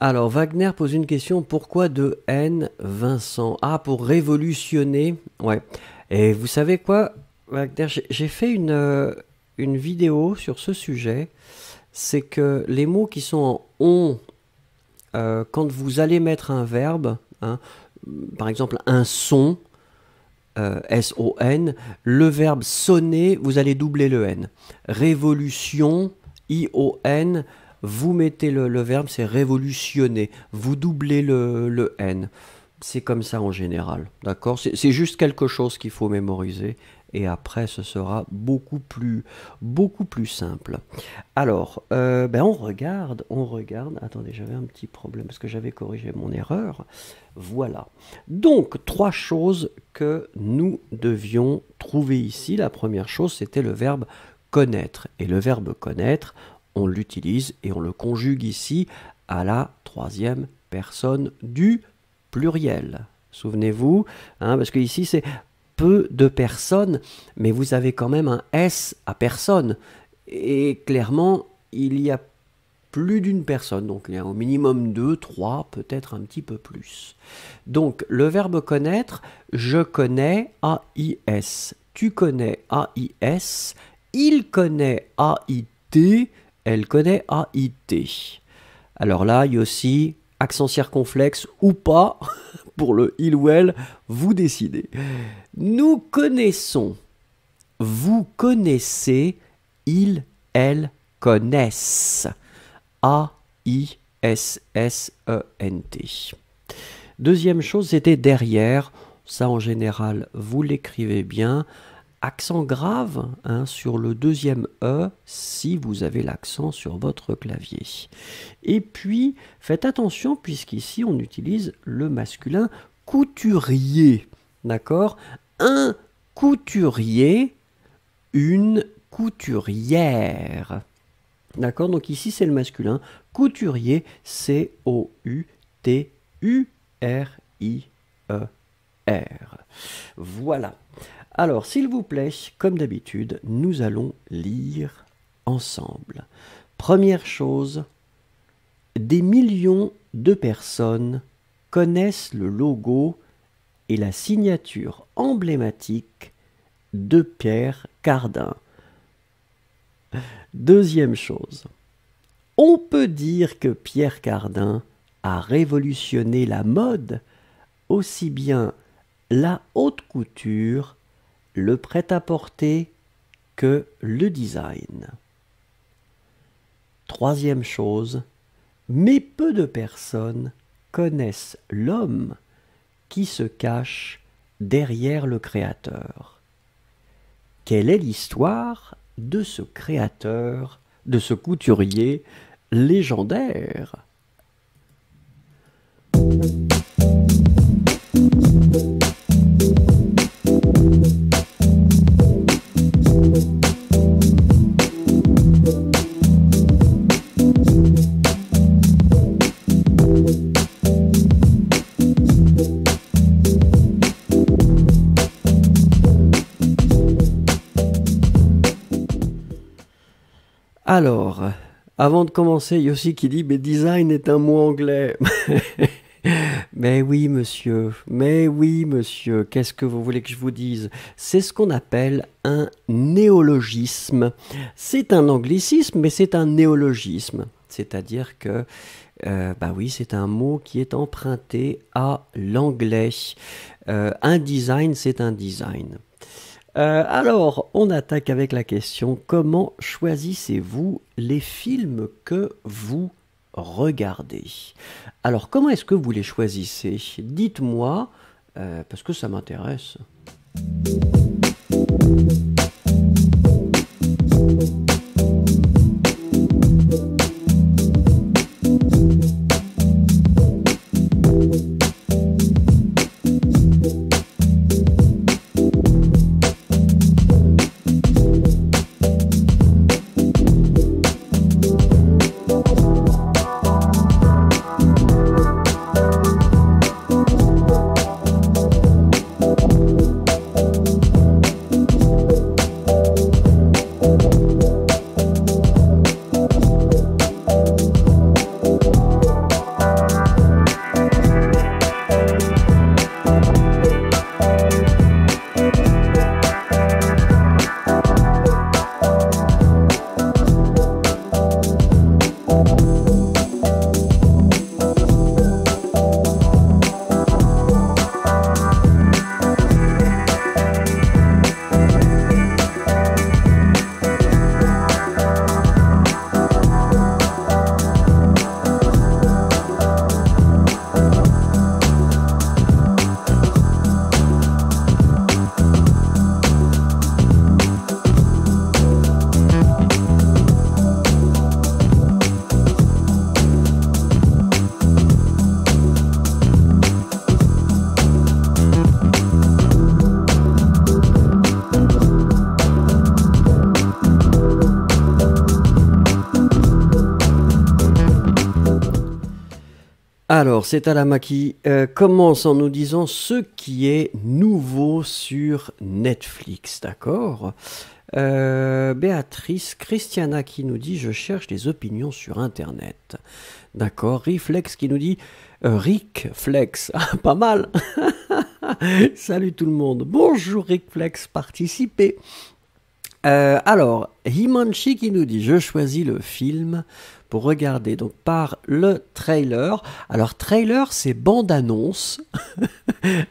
Alors, Wagner pose une question. Pourquoi de N, Vincent? Ah, pour révolutionner. Ouais. Et vous savez quoi, Wagner, j'ai fait une vidéo sur ce sujet. C'est que les mots qui sont en on, quand vous allez mettre un verbe, hein, par exemple un son, S-O-N, le verbe sonner, vous allez doubler le N. Révolution, I-O-N, vous mettez le verbe, c'est révolutionner. Vous doublez le N. C'est comme ça en général, d'accord? C'est juste quelque chose qu'il faut mémoriser. Et après, ce sera beaucoup plus simple. Alors, on regarde. Attendez, j'avais un petit problème parce que j'avais corrigé mon erreur. Voilà. Donc, 3 choses que nous devions trouver ici. La première chose, c'était le verbe connaître. Et le verbe connaître, on l'utilise et on le conjugue ici à la 3e personne du pluriel. Souvenez-vous, hein, parce que ici, c'est peu de personnes, mais vous avez quand même un S à personne. Et clairement, il y a plus d'une personne. Donc, il y a au minimum 2, 3, peut-être un petit peu plus. Donc, le verbe connaître, je connais, A-I-S. Tu connais, A-I-S. Il connaît, A-I-T. Elle connaît, A-I-T. Alors là, il y a aussi accent circonflexe ou pas. Pour le il ou elle, vous décidez. Nous connaissons. Vous connaissez. Il, elle connaissent. A-I-S-S-E-N-T. Deuxième chose, c'était derrière. Ça, en général, vous l'écrivez bien. Accent grave, hein, sur le deuxième E si vous avez l'accent sur votre clavier. Et puis, faites attention puisqu'ici on utilise le masculin couturier. D'accord? Un couturier, une couturière. D'accord? Donc ici c'est le masculin. Couturier, C-O-U-T-U-R-I-E-R. Voilà. Alors, s'il vous plaît, comme d'habitude, nous allons lire ensemble. Première chose, des millions de personnes connaissent le logo et la signature emblématique de Pierre Cardin. Deuxième chose, on peut dire que Pierre Cardin a révolutionné la mode, aussi bien la haute couture, le prêt-à-porter que le design. Troisième chose, mais peu de personnes connaissent l'homme qui se cache derrière le créateur. Quelle est l'histoire de ce créateur, de ce couturier légendaire ? Alors, avant de commencer, Yossi qui dit « Mais design est un mot anglais !» Mais oui, monsieur, qu'est-ce que vous voulez que je vous dise? C'est ce qu'on appelle un néologisme. C'est un anglicisme, mais c'est un néologisme. C'est-à-dire que, oui, c'est un mot qui est emprunté à l'anglais. Un design, c'est un design. Alors, on attaque avec la question, comment choisissez-vous les films que vous regardez? Alors, comment est-ce que vous les choisissez? Dites-moi, parce que ça m'intéresse. Alors, c'est Alama qui commence en nous disant ce qui est nouveau sur Netflix, d'accord? Béatrice, Christiana qui nous dit « Je cherche des opinions sur Internet ». D'accord. Riflex qui nous dit Rick Flex, pas mal. Salut tout le monde. Bonjour Rick Flex, participez. Alors, Himanchi qui nous dit « Je choisis le film pour regarder donc par le trailer ». Alors, trailer, c'est bande-annonce.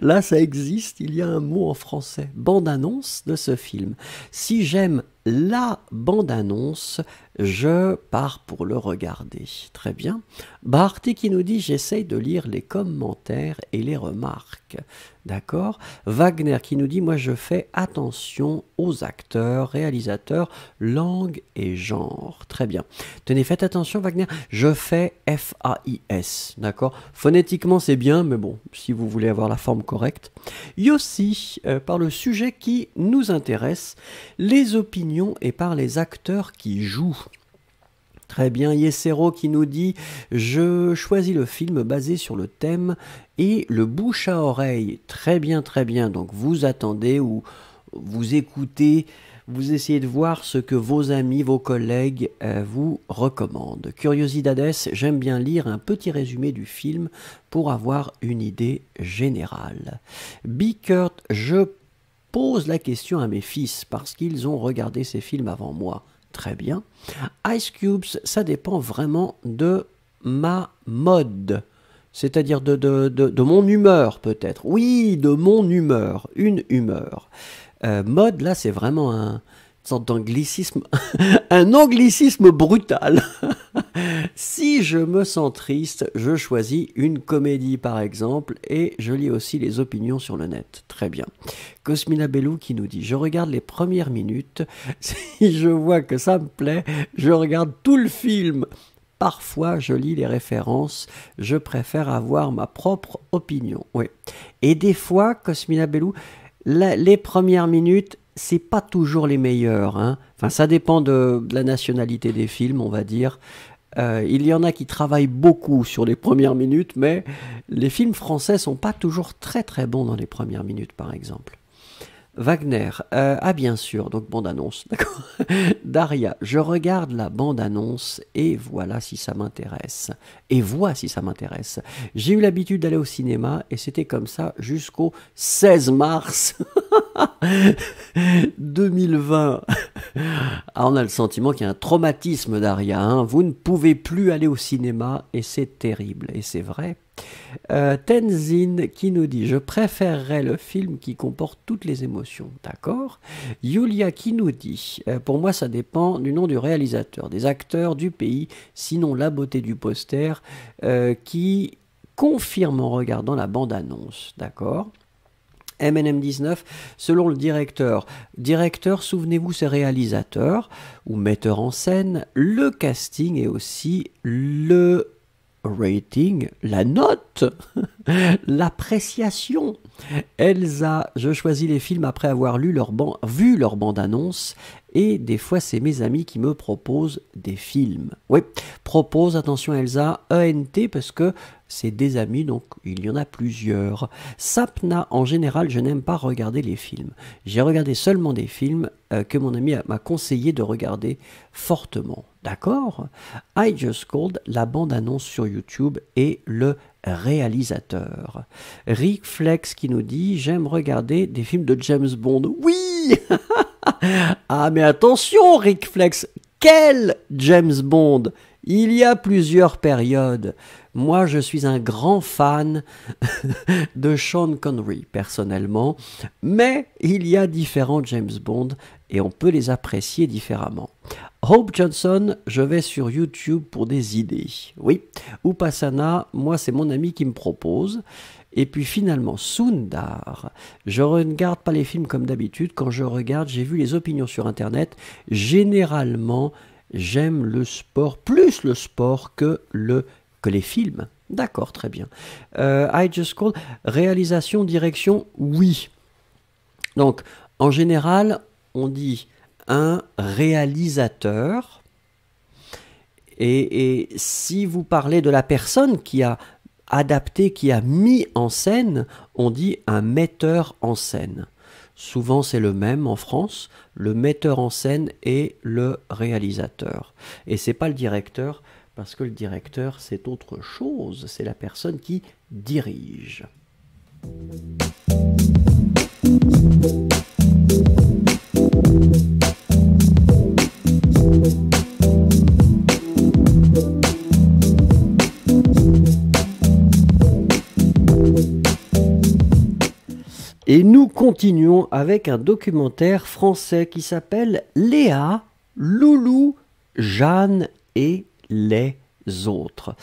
Là, ça existe, il y a un mot en français. Bande-annonce de ce film. Si j'aime la bande-annonce, je pars pour le regarder. Très bien. Barty qui nous dit « J'essaye de lire les commentaires et les remarques ». D'accord. Wagner qui nous dit « Moi, je fais attention aux acteurs, réalisateurs, langue et genre ». Très bien. Tenez, faites attention, Wagner. Je fais F-A-I-S. D'accord. Phonétiquement, c'est bien, mais bon, si vous voulez avoir la forme correcte. Yossi, par le sujet qui nous intéresse, les opinions et par les acteurs qui jouent. Très bien, Yesero qui nous dit « Je choisis le film basé sur le thème et le bouche à oreille ». Très bien, très bien. Donc vous attendez ou vous écoutez, vous essayez de voir ce que vos amis, vos collègues vous recommandent. Curiosidades, j'aime bien lire un petit résumé du film pour avoir une idée générale. Bickert, je pose la question à mes fils parce qu'ils ont regardé ces films avant moi. Très bien. Ice Cubes, ça dépend vraiment de ma mode, c'est-à-dire de mon humeur peut-être. Oui, de mon humeur, une humeur. Mode, là, c'est vraiment une sorte d'anglicisme, un anglicisme brutal. Si je me sens triste, je choisis une comédie par exemple et je lis aussi les opinions sur le net. Très bien. Cosmina Bellou qui nous dit « Je regarde les premières minutes, si je vois que ça me plaît, je regarde tout le film. Parfois, je lis les références, je préfère avoir ma propre opinion. » Oui. Et des fois, Cosmina Bellou, les premières minutes, c'est pas toujours les meilleures, hein. Enfin, ça dépend de la nationalité des films, on va dire. Il y en a qui travaillent beaucoup sur les premières minutes, mais les films français sont pas toujours très très bons dans les premières minutes, par exemple. Wagner, ah bien sûr, donc bande-annonce, d'accord. Daria, je regarde la bande-annonce et voilà si ça m'intéresse. Et vois si ça m'intéresse. J'ai eu l'habitude d'aller au cinéma et c'était comme ça jusqu'au 16 mars 2020. Ah, on a le sentiment qu'il y a un traumatisme, Daria, hein. Vous ne pouvez plus aller au cinéma et c'est terrible, et c'est vrai. Tenzin qui nous dit « Je préférerais le film qui comporte toutes les émotions ». D'accord. Yulia qui nous dit « Pour moi, ça dépend du nom du réalisateur, des acteurs, du pays, sinon la beauté du poster qui confirme en regardant la bande-annonce ». D'accord. MNM19, selon le directeur. Directeur, souvenez-vous, c'est réalisateur ou metteur en scène. Le casting et aussi le rating, la note, l'appréciation. Elsa, je choisis les films après avoir vu leur bande-annonce et des fois c'est mes amis qui me proposent des films. Oui, propose, attention Elsa, ENT parce que c'est des amis donc il y en a plusieurs. Sapna, en général je n'aime pas regarder les films. J'ai regardé seulement des films que mon ami m'a conseillé de regarder fortement. D'accord. I Just Called, la bande-annonce sur YouTube et le réalisateur. Rick Flex qui nous dit « J'aime regarder des films de James Bond ». Oui. Ah mais attention Rick Flex, quel James Bond? Il y a plusieurs périodes. Moi, je suis un grand fan de Sean Connery, personnellement, mais il y a différents James Bond et on peut les apprécier différemment. Hope Johnson, je vais sur YouTube pour des idées. Oui. Upasana, moi, c'est mon ami qui me propose. Et puis finalement, Sundar, je ne regarde pas les films comme d'habitude. Quand je regarde, j'ai vu les opinions sur Internet. Généralement, j'aime le sport, plus le sport que les films. D'accord, très bien. I Just Called, réalisation, direction, oui. Donc, en général, on dit un réalisateur. Et si vous parlez de la personne qui a adapté, qui a mis en scène, on dit un metteur en scène. Souvent c'est le même en France, le metteur en scène et le réalisateur. Et c'est pas le directeur, parce que le directeur c'est autre chose, c'est la personne qui dirige. Et nous continuons avec un documentaire français qui s'appelle Léa, Loulou, Jeanne et les autres.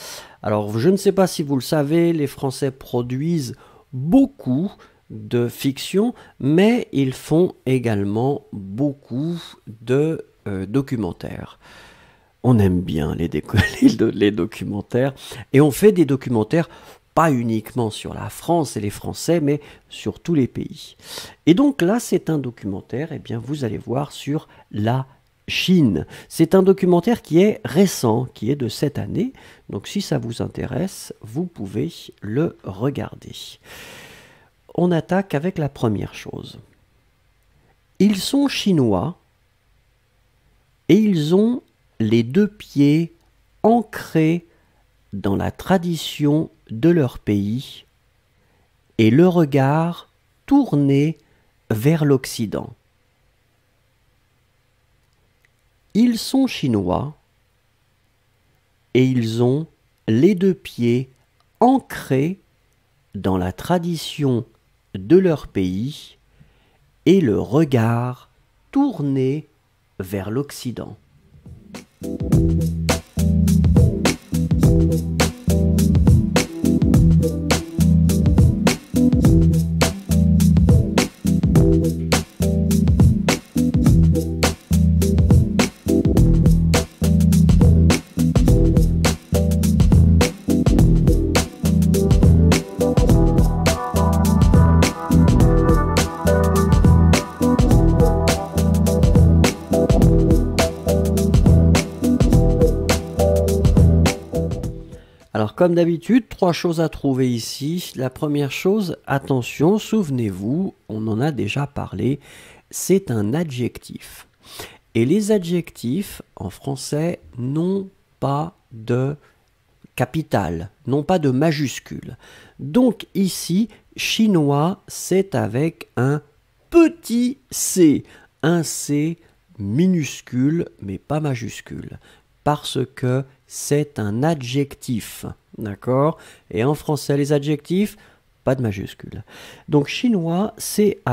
Alors, je ne sais pas si vous le savez, les Français produisent beaucoup de fiction, mais ils font également beaucoup de documentaires. On aime bien les documentaires, et on fait des documentaires pas uniquement sur la France et les Français, mais sur tous les pays. Et donc là, c'est un documentaire, eh bien, vous allez voir, sur la Chine. C'est un documentaire qui est récent, qui est de cette année. Donc si ça vous intéresse, vous pouvez le regarder. On attaque avec la première chose. Ils sont chinois et ils ont les deux pieds ancrés dans la tradition de leur pays et le regard tourné vers l'Occident. Ils sont chinois et ils ont les deux pieds ancrés dans la tradition de leur pays et le regard tourné vers l'Occident. Alors comme d'habitude, 3 choses à trouver ici. La première chose, attention, souvenez-vous, on en a déjà parlé, c'est un adjectif. Et les adjectifs, en français, n'ont pas de capitale, n'ont pas de majuscule. Donc ici, chinois, c'est avec un petit c, un c minuscule, mais pas majuscule, parce que c'est un adjectif, d'accord? Et en français, les adjectifs, pas de majuscule. Donc chinois, C-H-I-N-O-I-S.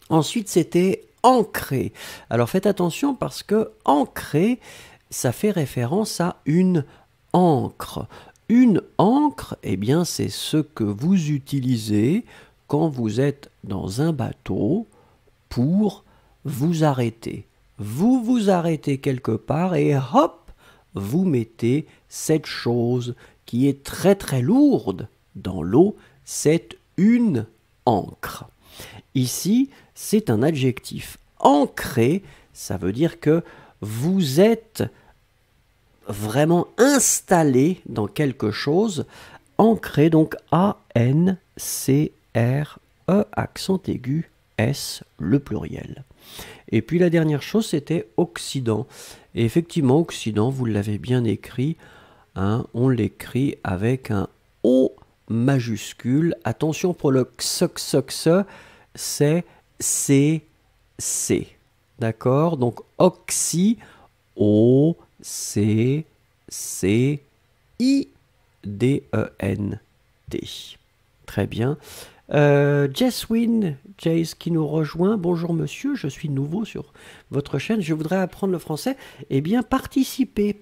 Ensuite, c'était ancré. Alors faites attention parce que ancré, ça fait référence à une ancre. Une ancre, eh bien, c'est ce que vous utilisez quand vous êtes dans un bateau pour vous arrêter. Vous vous arrêtez quelque part et hop, vous mettez cette chose qui est très très lourde dans l'eau, c'est une ancre. Ici, c'est un adjectif. Ancré, ça veut dire que vous êtes vraiment installé dans quelque chose. Ancré, donc A-N-C-R-E, accent aigu, S, le pluriel. Et puis la dernière chose, c'était Occident. Et effectivement, Occident, vous l'avez bien écrit, hein, on l'écrit avec un O majuscule. Attention pour le x, c'est C. D'accord? Donc Occi, O, C, C, I, D, E, N, T. Très bien. Jace qui nous rejoint. Bonjour monsieur, je suis nouveau sur votre chaîne. Je voudrais apprendre le français. Eh bien, participez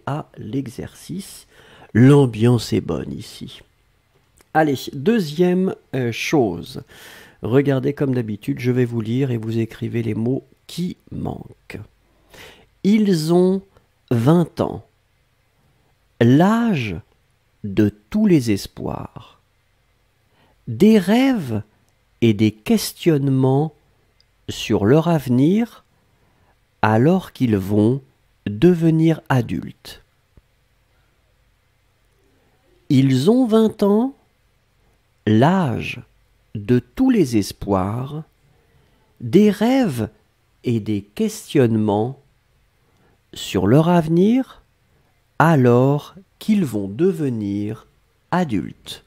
à l'exercice. L'ambiance est bonne ici. Allez, deuxième chose. Regardez comme d'habitude, je vais vous lire et vous écrivez les mots qui manquent. Ils ont 20 ans. L'âge de tous les espoirs. Des rêves et des questionnements sur leur avenir alors qu'ils vont devenir adultes. Ils ont 20 ans, l'âge de tous les espoirs, des rêves et des questionnements sur leur avenir alors qu'ils vont devenir adultes.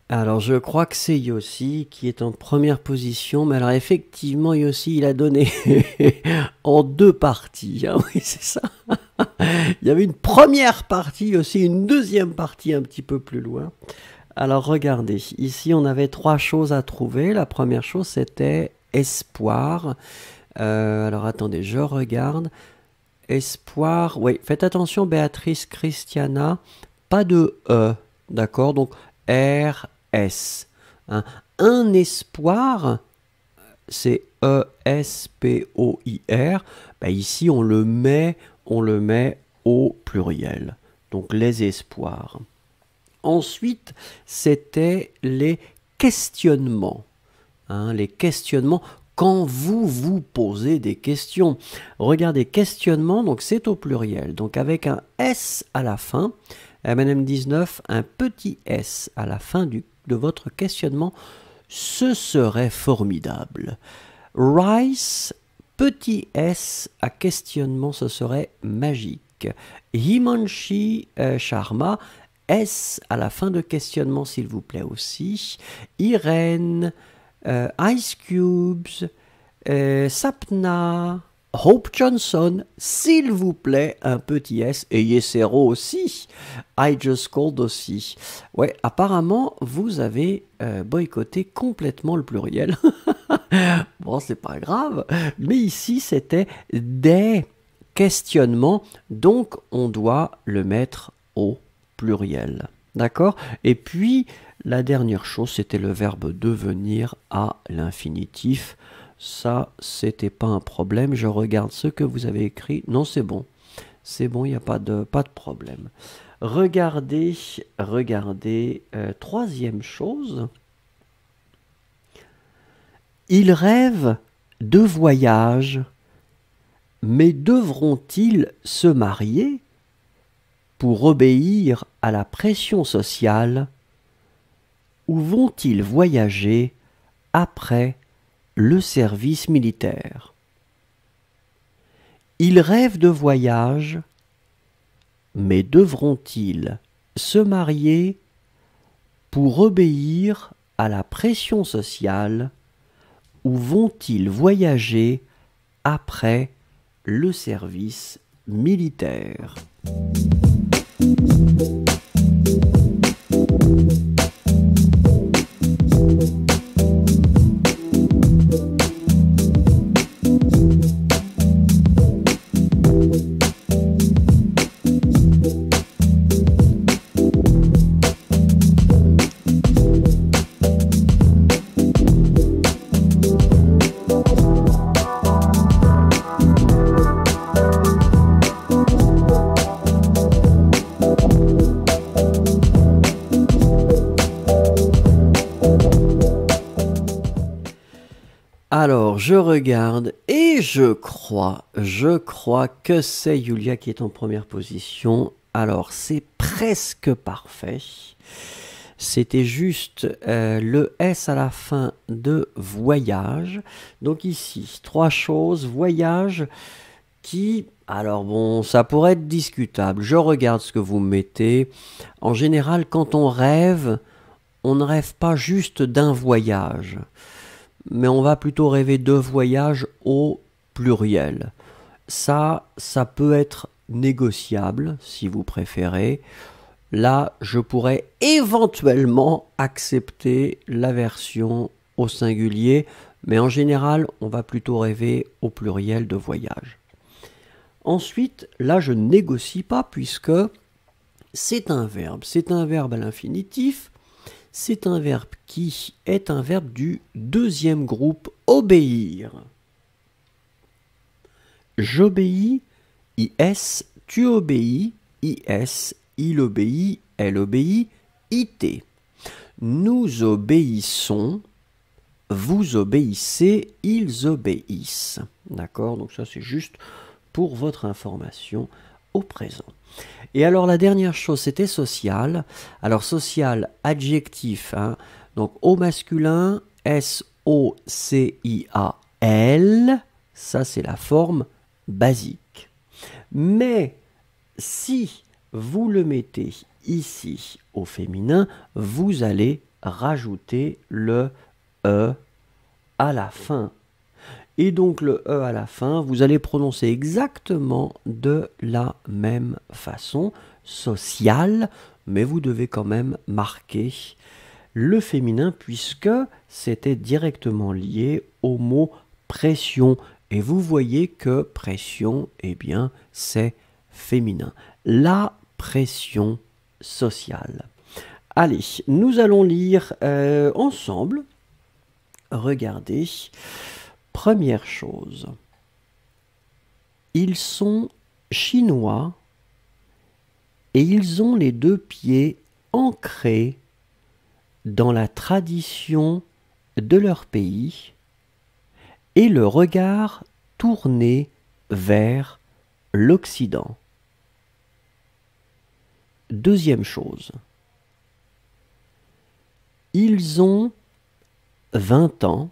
Alors je crois que c'est Yossi qui est en première position, mais alors effectivement Yossi il a donné en 2 parties, hein, oui c'est ça. Il y avait une première partie aussi, une deuxième partie un petit peu plus loin. Alors regardez, ici on avait 3 choses à trouver. La première chose c'était espoir. Alors attendez, je regarde. Espoir, oui, faites attention Béatrice Christiana, pas de E, d'accord, donc R-S. Hein. Un espoir, c'est E-S-P-O-I-R, ben ici on le met au pluriel, donc les espoirs. Ensuite, c'était les questionnements, hein, les questionnements quand vous vous posez des questions. Regardez, questionnement, donc c'est au pluriel. Donc avec un S à la fin, MNM19, un petit S à la fin de votre questionnement, ce serait formidable. Rice, petit S à questionnement, ce serait magique. Himanshi Sharma, S à la fin de questionnement, s'il vous plaît aussi. Irène, Ice Cubes, Sapna, Hope Johnson, s'il vous plaît, un petit S, et Yesero aussi, I Just Called aussi. Ouais, apparemment, vous avez boycotté complètement le pluriel. Bon, c'est pas grave, mais ici, c'était des questionnements, donc on doit le mettre au pluriel. D'accord ? Et puis, la dernière chose, c'était le verbe devenir à l'infinitif. Ça, c'était pas un problème. Je regarde ce que vous avez écrit. Non, c'est bon. C'est bon, il n'y a pas de problème. Regardez, troisième chose. Ils rêvent de voyage, mais devront-ils se marier pour obéir à la pression sociale, ou vont-ils voyager après le service militaire? Ils rêvent de voyage, mais devront-ils se marier pour obéir à la pression sociale, ou vont-ils voyager après le service militaire? Alors, je regarde et je crois que c'est Yulia qui est en première position. Alors, c'est presque parfait. C'était juste le S à la fin de voyage. Donc ici, 3 choses. Voyage qui... Alors bon, ça pourrait être discutable. Je regarde ce que vous mettez. En général, quand on ne rêve pas juste d'un voyage, mais on va plutôt rêver de voyages au pluriel. Ça peut être négociable, si vous préférez. Là, je pourrais éventuellement accepter la version au singulier, mais en général, on va plutôt rêver au pluriel de voyage. Ensuite, là, je ne négocie pas puisque c'est un verbe. C'est un verbe à l'infinitif. C'est un verbe qui est un verbe du deuxième groupe, obéir. J'obéis, IS, tu obéis, IS, il obéit, elle obéit, IT. Nous obéissons, vous obéissez, ils obéissent. D'accord? Donc ça c'est juste pour votre information au présent. Et alors la dernière chose, c'était social. Alors social, adjectif, hein, donc au masculin, S-O-C-I-A-L, ça c'est la forme basique. Mais si vous le mettez ici au féminin, vous allez rajouter le E à la fin. Et donc le E à la fin, vous allez prononcer exactement de la même façon, social, mais vous devez quand même marquer le féminin puisque c'était directement lié au mot pression. Et vous voyez que pression, eh bien, c'est féminin. La pression sociale. Allez, nous allons lire ensemble. Regardez. Première chose. Ils sont chinois et ils ont les deux pieds ancrés dans la tradition de leur pays et le regard tourné vers l'Occident. Deuxième chose. Ils ont 20 ans,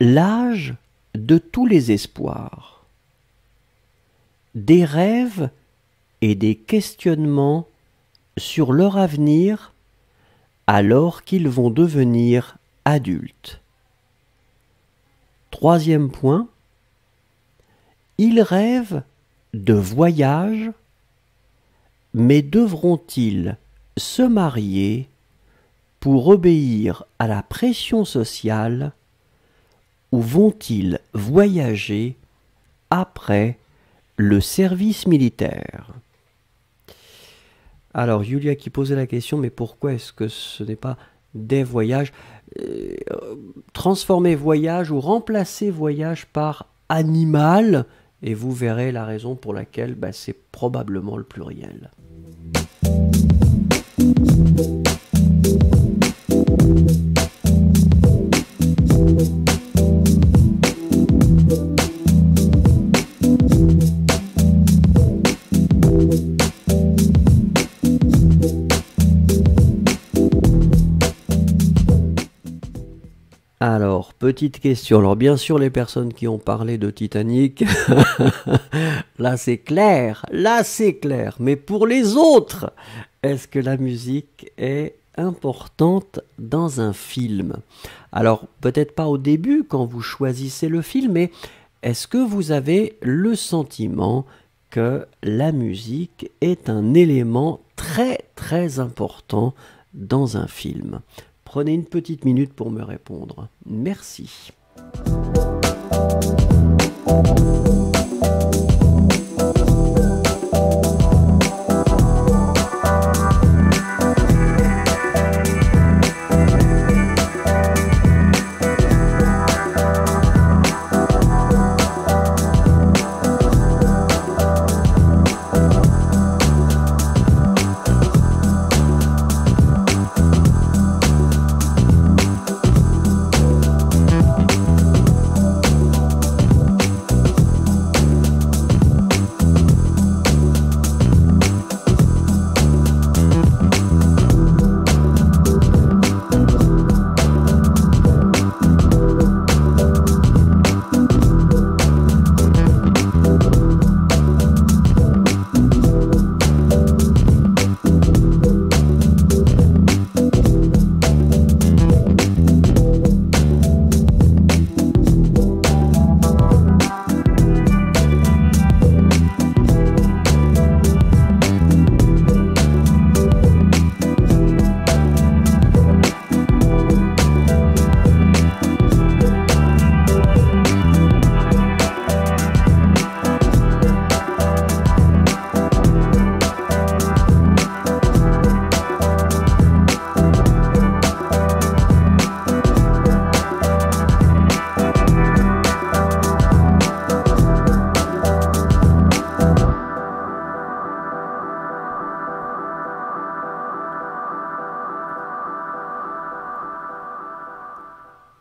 l'âge de tous les espoirs, des rêves et des questionnements sur leur avenir alors qu'ils vont devenir adultes. Troisième point, ils rêvent de voyage, mais devront-ils se marier pour obéir à la pression sociale ou vont-ils voyager après le service militaire? Alors, Julia qui posait la question, mais pourquoi est-ce que ce n'est pas des voyages? Transformer voyage ou remplacer voyage par animal, et vous verrez la raison pour laquelle c'est probablement le pluriel. Alors, petite question. Alors, bien sûr, les personnes qui ont parlé de Titanic, là c'est clair, Mais pour les autres, est-ce que la musique est importante dans un film? Alors, peut-être pas au début quand vous choisissez le film, mais est-ce que vous avez le sentiment que la musique est un élément très très important dans un film? Prenez une petite minute pour me répondre. Merci.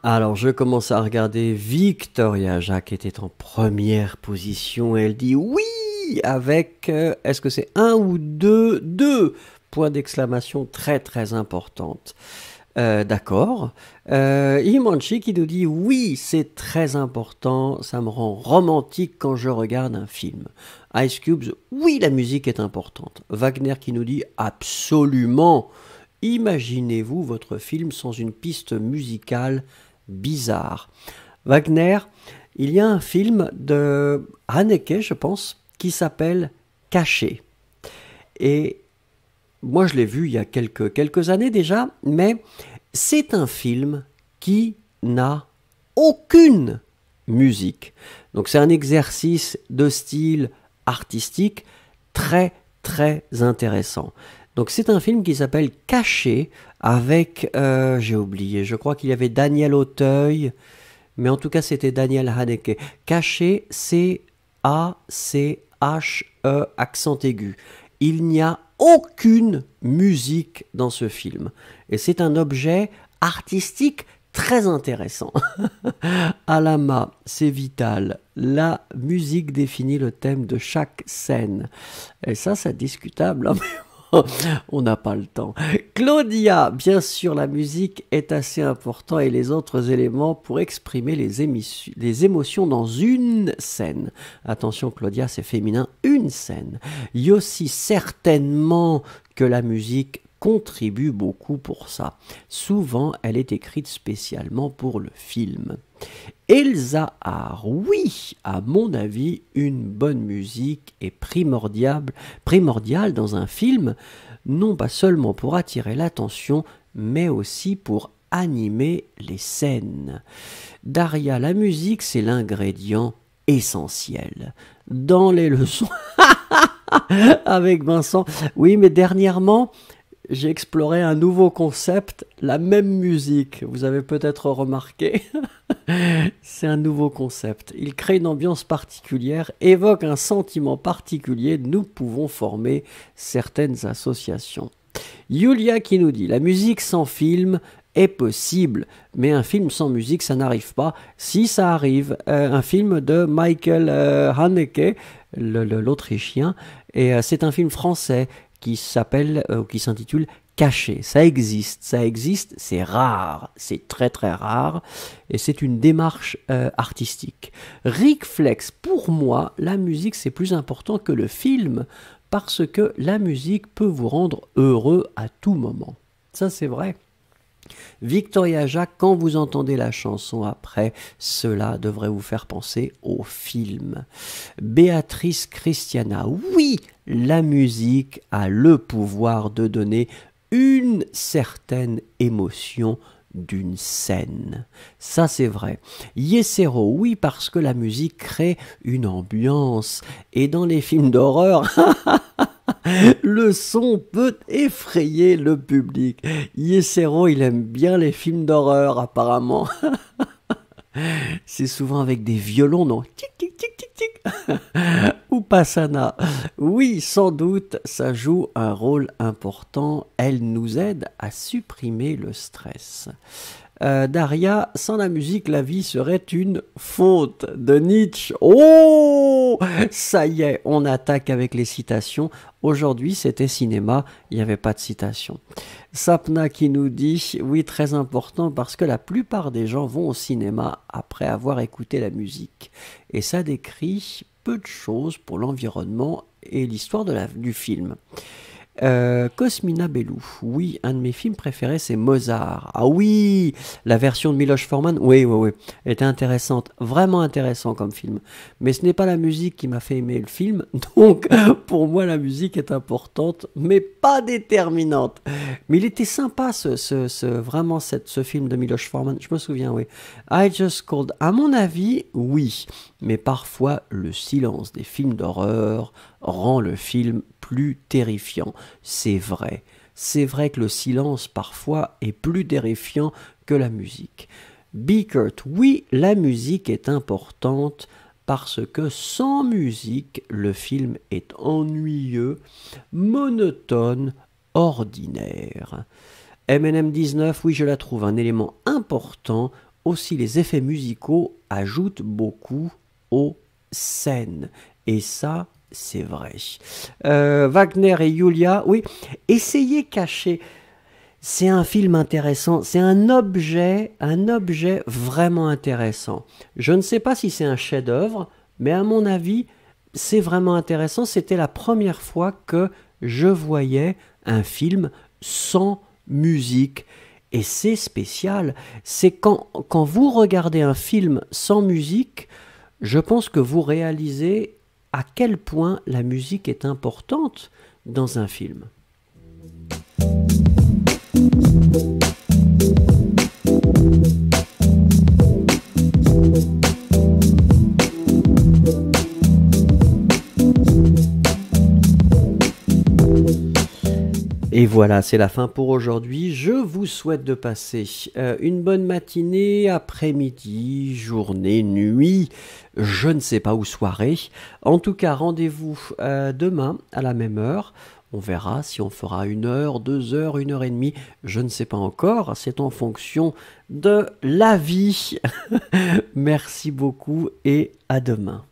Alors, je commence à regarder. Victoria Jacques était en première position. Elle dit oui avec, est-ce que c'est un ou deux? Deux points d'exclamation très très importantes. D'accord. Imanchi qui nous dit oui, c'est très important. Ça me rend romantique quand je regarde un film. Ice Cubes, oui, la musique est importante. Wagner qui nous dit absolument. Imaginez-vous votre film sans une piste musicale bizarre. Wagner, il y a un film de Haneke, je pense, qui s'appelle Caché. Et moi, je l'ai vu il y a quelques années déjà, mais c'est un film qui n'a aucune musique. Donc c'est un exercice de style artistique très très intéressant. Donc c'est un film qui s'appelle Caché avec, j'ai oublié, je crois qu'il y avait Daniel Auteuil, mais en tout cas c'était Daniel Haneke. Caché, C-A-C-H-E, accent aigu. Il n'y a aucune musique dans ce film. Et c'est un objet artistique très intéressant. Alama, c'est vital. La musique définit le thème de chaque scène. Et ça, c'est discutable. Hein, on n'a pas le temps. Claudia, bien sûr, la musique est assez importante et les autres éléments pour exprimer les émotions dans une scène. Attention, Claudia, c'est féminin, une scène. Yossi, certainement que la musique contribue beaucoup pour ça. Souvent, elle est écrite spécialement pour le film. Elsa Haar, oui, à mon avis, une bonne musique est primordiale dans un film, non pas seulement pour attirer l'attention, mais aussi pour animer les scènes. Daria, la musique, c'est l'ingrédient essentiel. Dans les leçons, avec Vincent, oui, mais dernièrement, j'ai exploré un nouveau concept, la même musique. Vous avez peut-être remarqué. C'est un nouveau concept. Il crée une ambiance particulière, évoque un sentiment particulier. Nous pouvons former certaines associations. Yulia qui nous dit, la musique sans film est possible, mais un film sans musique, ça n'arrive pas. Si ça arrive, un film de Michael Haneke, l'Autrichien, et c'est un film français qui s'intitule Caché. Ça existe, c'est rare, c'est très très rare, et c'est une démarche artistique. Rick Flex, pour moi, la musique c'est plus important que le film, parce que la musique peut vous rendre heureux à tout moment. Ça c'est vrai. Victoria Jacques, quand vous entendez la chanson après, cela devrait vous faire penser au film. Béatrice Christiana, oui, la musique a le pouvoir de donner une certaine émotion d'une scène. Ça c'est vrai. Yesero, oui, parce que la musique crée une ambiance. Et dans les films d'horreur, le son peut effrayer le public. Yesero, il aime bien les films d'horreur, apparemment. C'est souvent avec des violons, non? Tic, tic, tic, tic, tic. Ou Passana. Oui, sans doute, ça joue un rôle important. Elle nous aide à supprimer le stress. Daria, sans la musique, la vie serait une faute de Nietzsche. Oh, ça y est, on attaque avec les citations. Aujourd'hui, c'était cinéma, il n'y avait pas de citation. Sapna qui nous dit, oui, très important, parce que la plupart des gens vont au cinéma après avoir écouté la musique. Et ça décrit peu de choses pour l'environnement et l'histoire du film. Cosmina Bellou, oui, un de mes films préférés c'est Mozart. Ah oui, la version de Miloš Forman, oui, elle était intéressante, vraiment intéressant comme film. Mais ce n'est pas la musique qui m'a fait aimer le film, donc pour moi la musique est importante, mais pas déterminante. Mais il était sympa vraiment ce film de Miloš Forman, je me souviens, oui. I Just Called, à mon avis, oui, mais parfois le silence des films d'horreur rend le film plus terrifiant. C'est vrai. C'est vrai que le silence parfois est plus terrifiant que la musique. Bickert, oui, la musique est importante parce que sans musique, le film est ennuyeux, monotone, ordinaire. M&M 19, oui, je la trouve un élément important aussi les effets musicaux ajoutent beaucoup aux scènes. Et ça, c'est vrai. Wagner et Julia, oui, essayez cacher. C'est un film intéressant, c'est un objet vraiment intéressant. Je ne sais pas si c'est un chef-d'œuvre, mais à mon avis, c'est vraiment intéressant. C'était la première fois que je voyais un film sans musique. Et c'est spécial. C'est quand vous regardez un film sans musique, je pense que vous réalisez à quel point la musique est importante dans un film. Et voilà, c'est la fin pour aujourd'hui. Je vous souhaite de passer une bonne matinée, après-midi, journée, nuit, je ne sais pas où, soirée. En tout cas, rendez-vous demain à la même heure. On verra si on fera 1 heure, 2 heures, 1 heure et demie. Je ne sais pas encore. C'est en fonction de la vie. Merci beaucoup et à demain.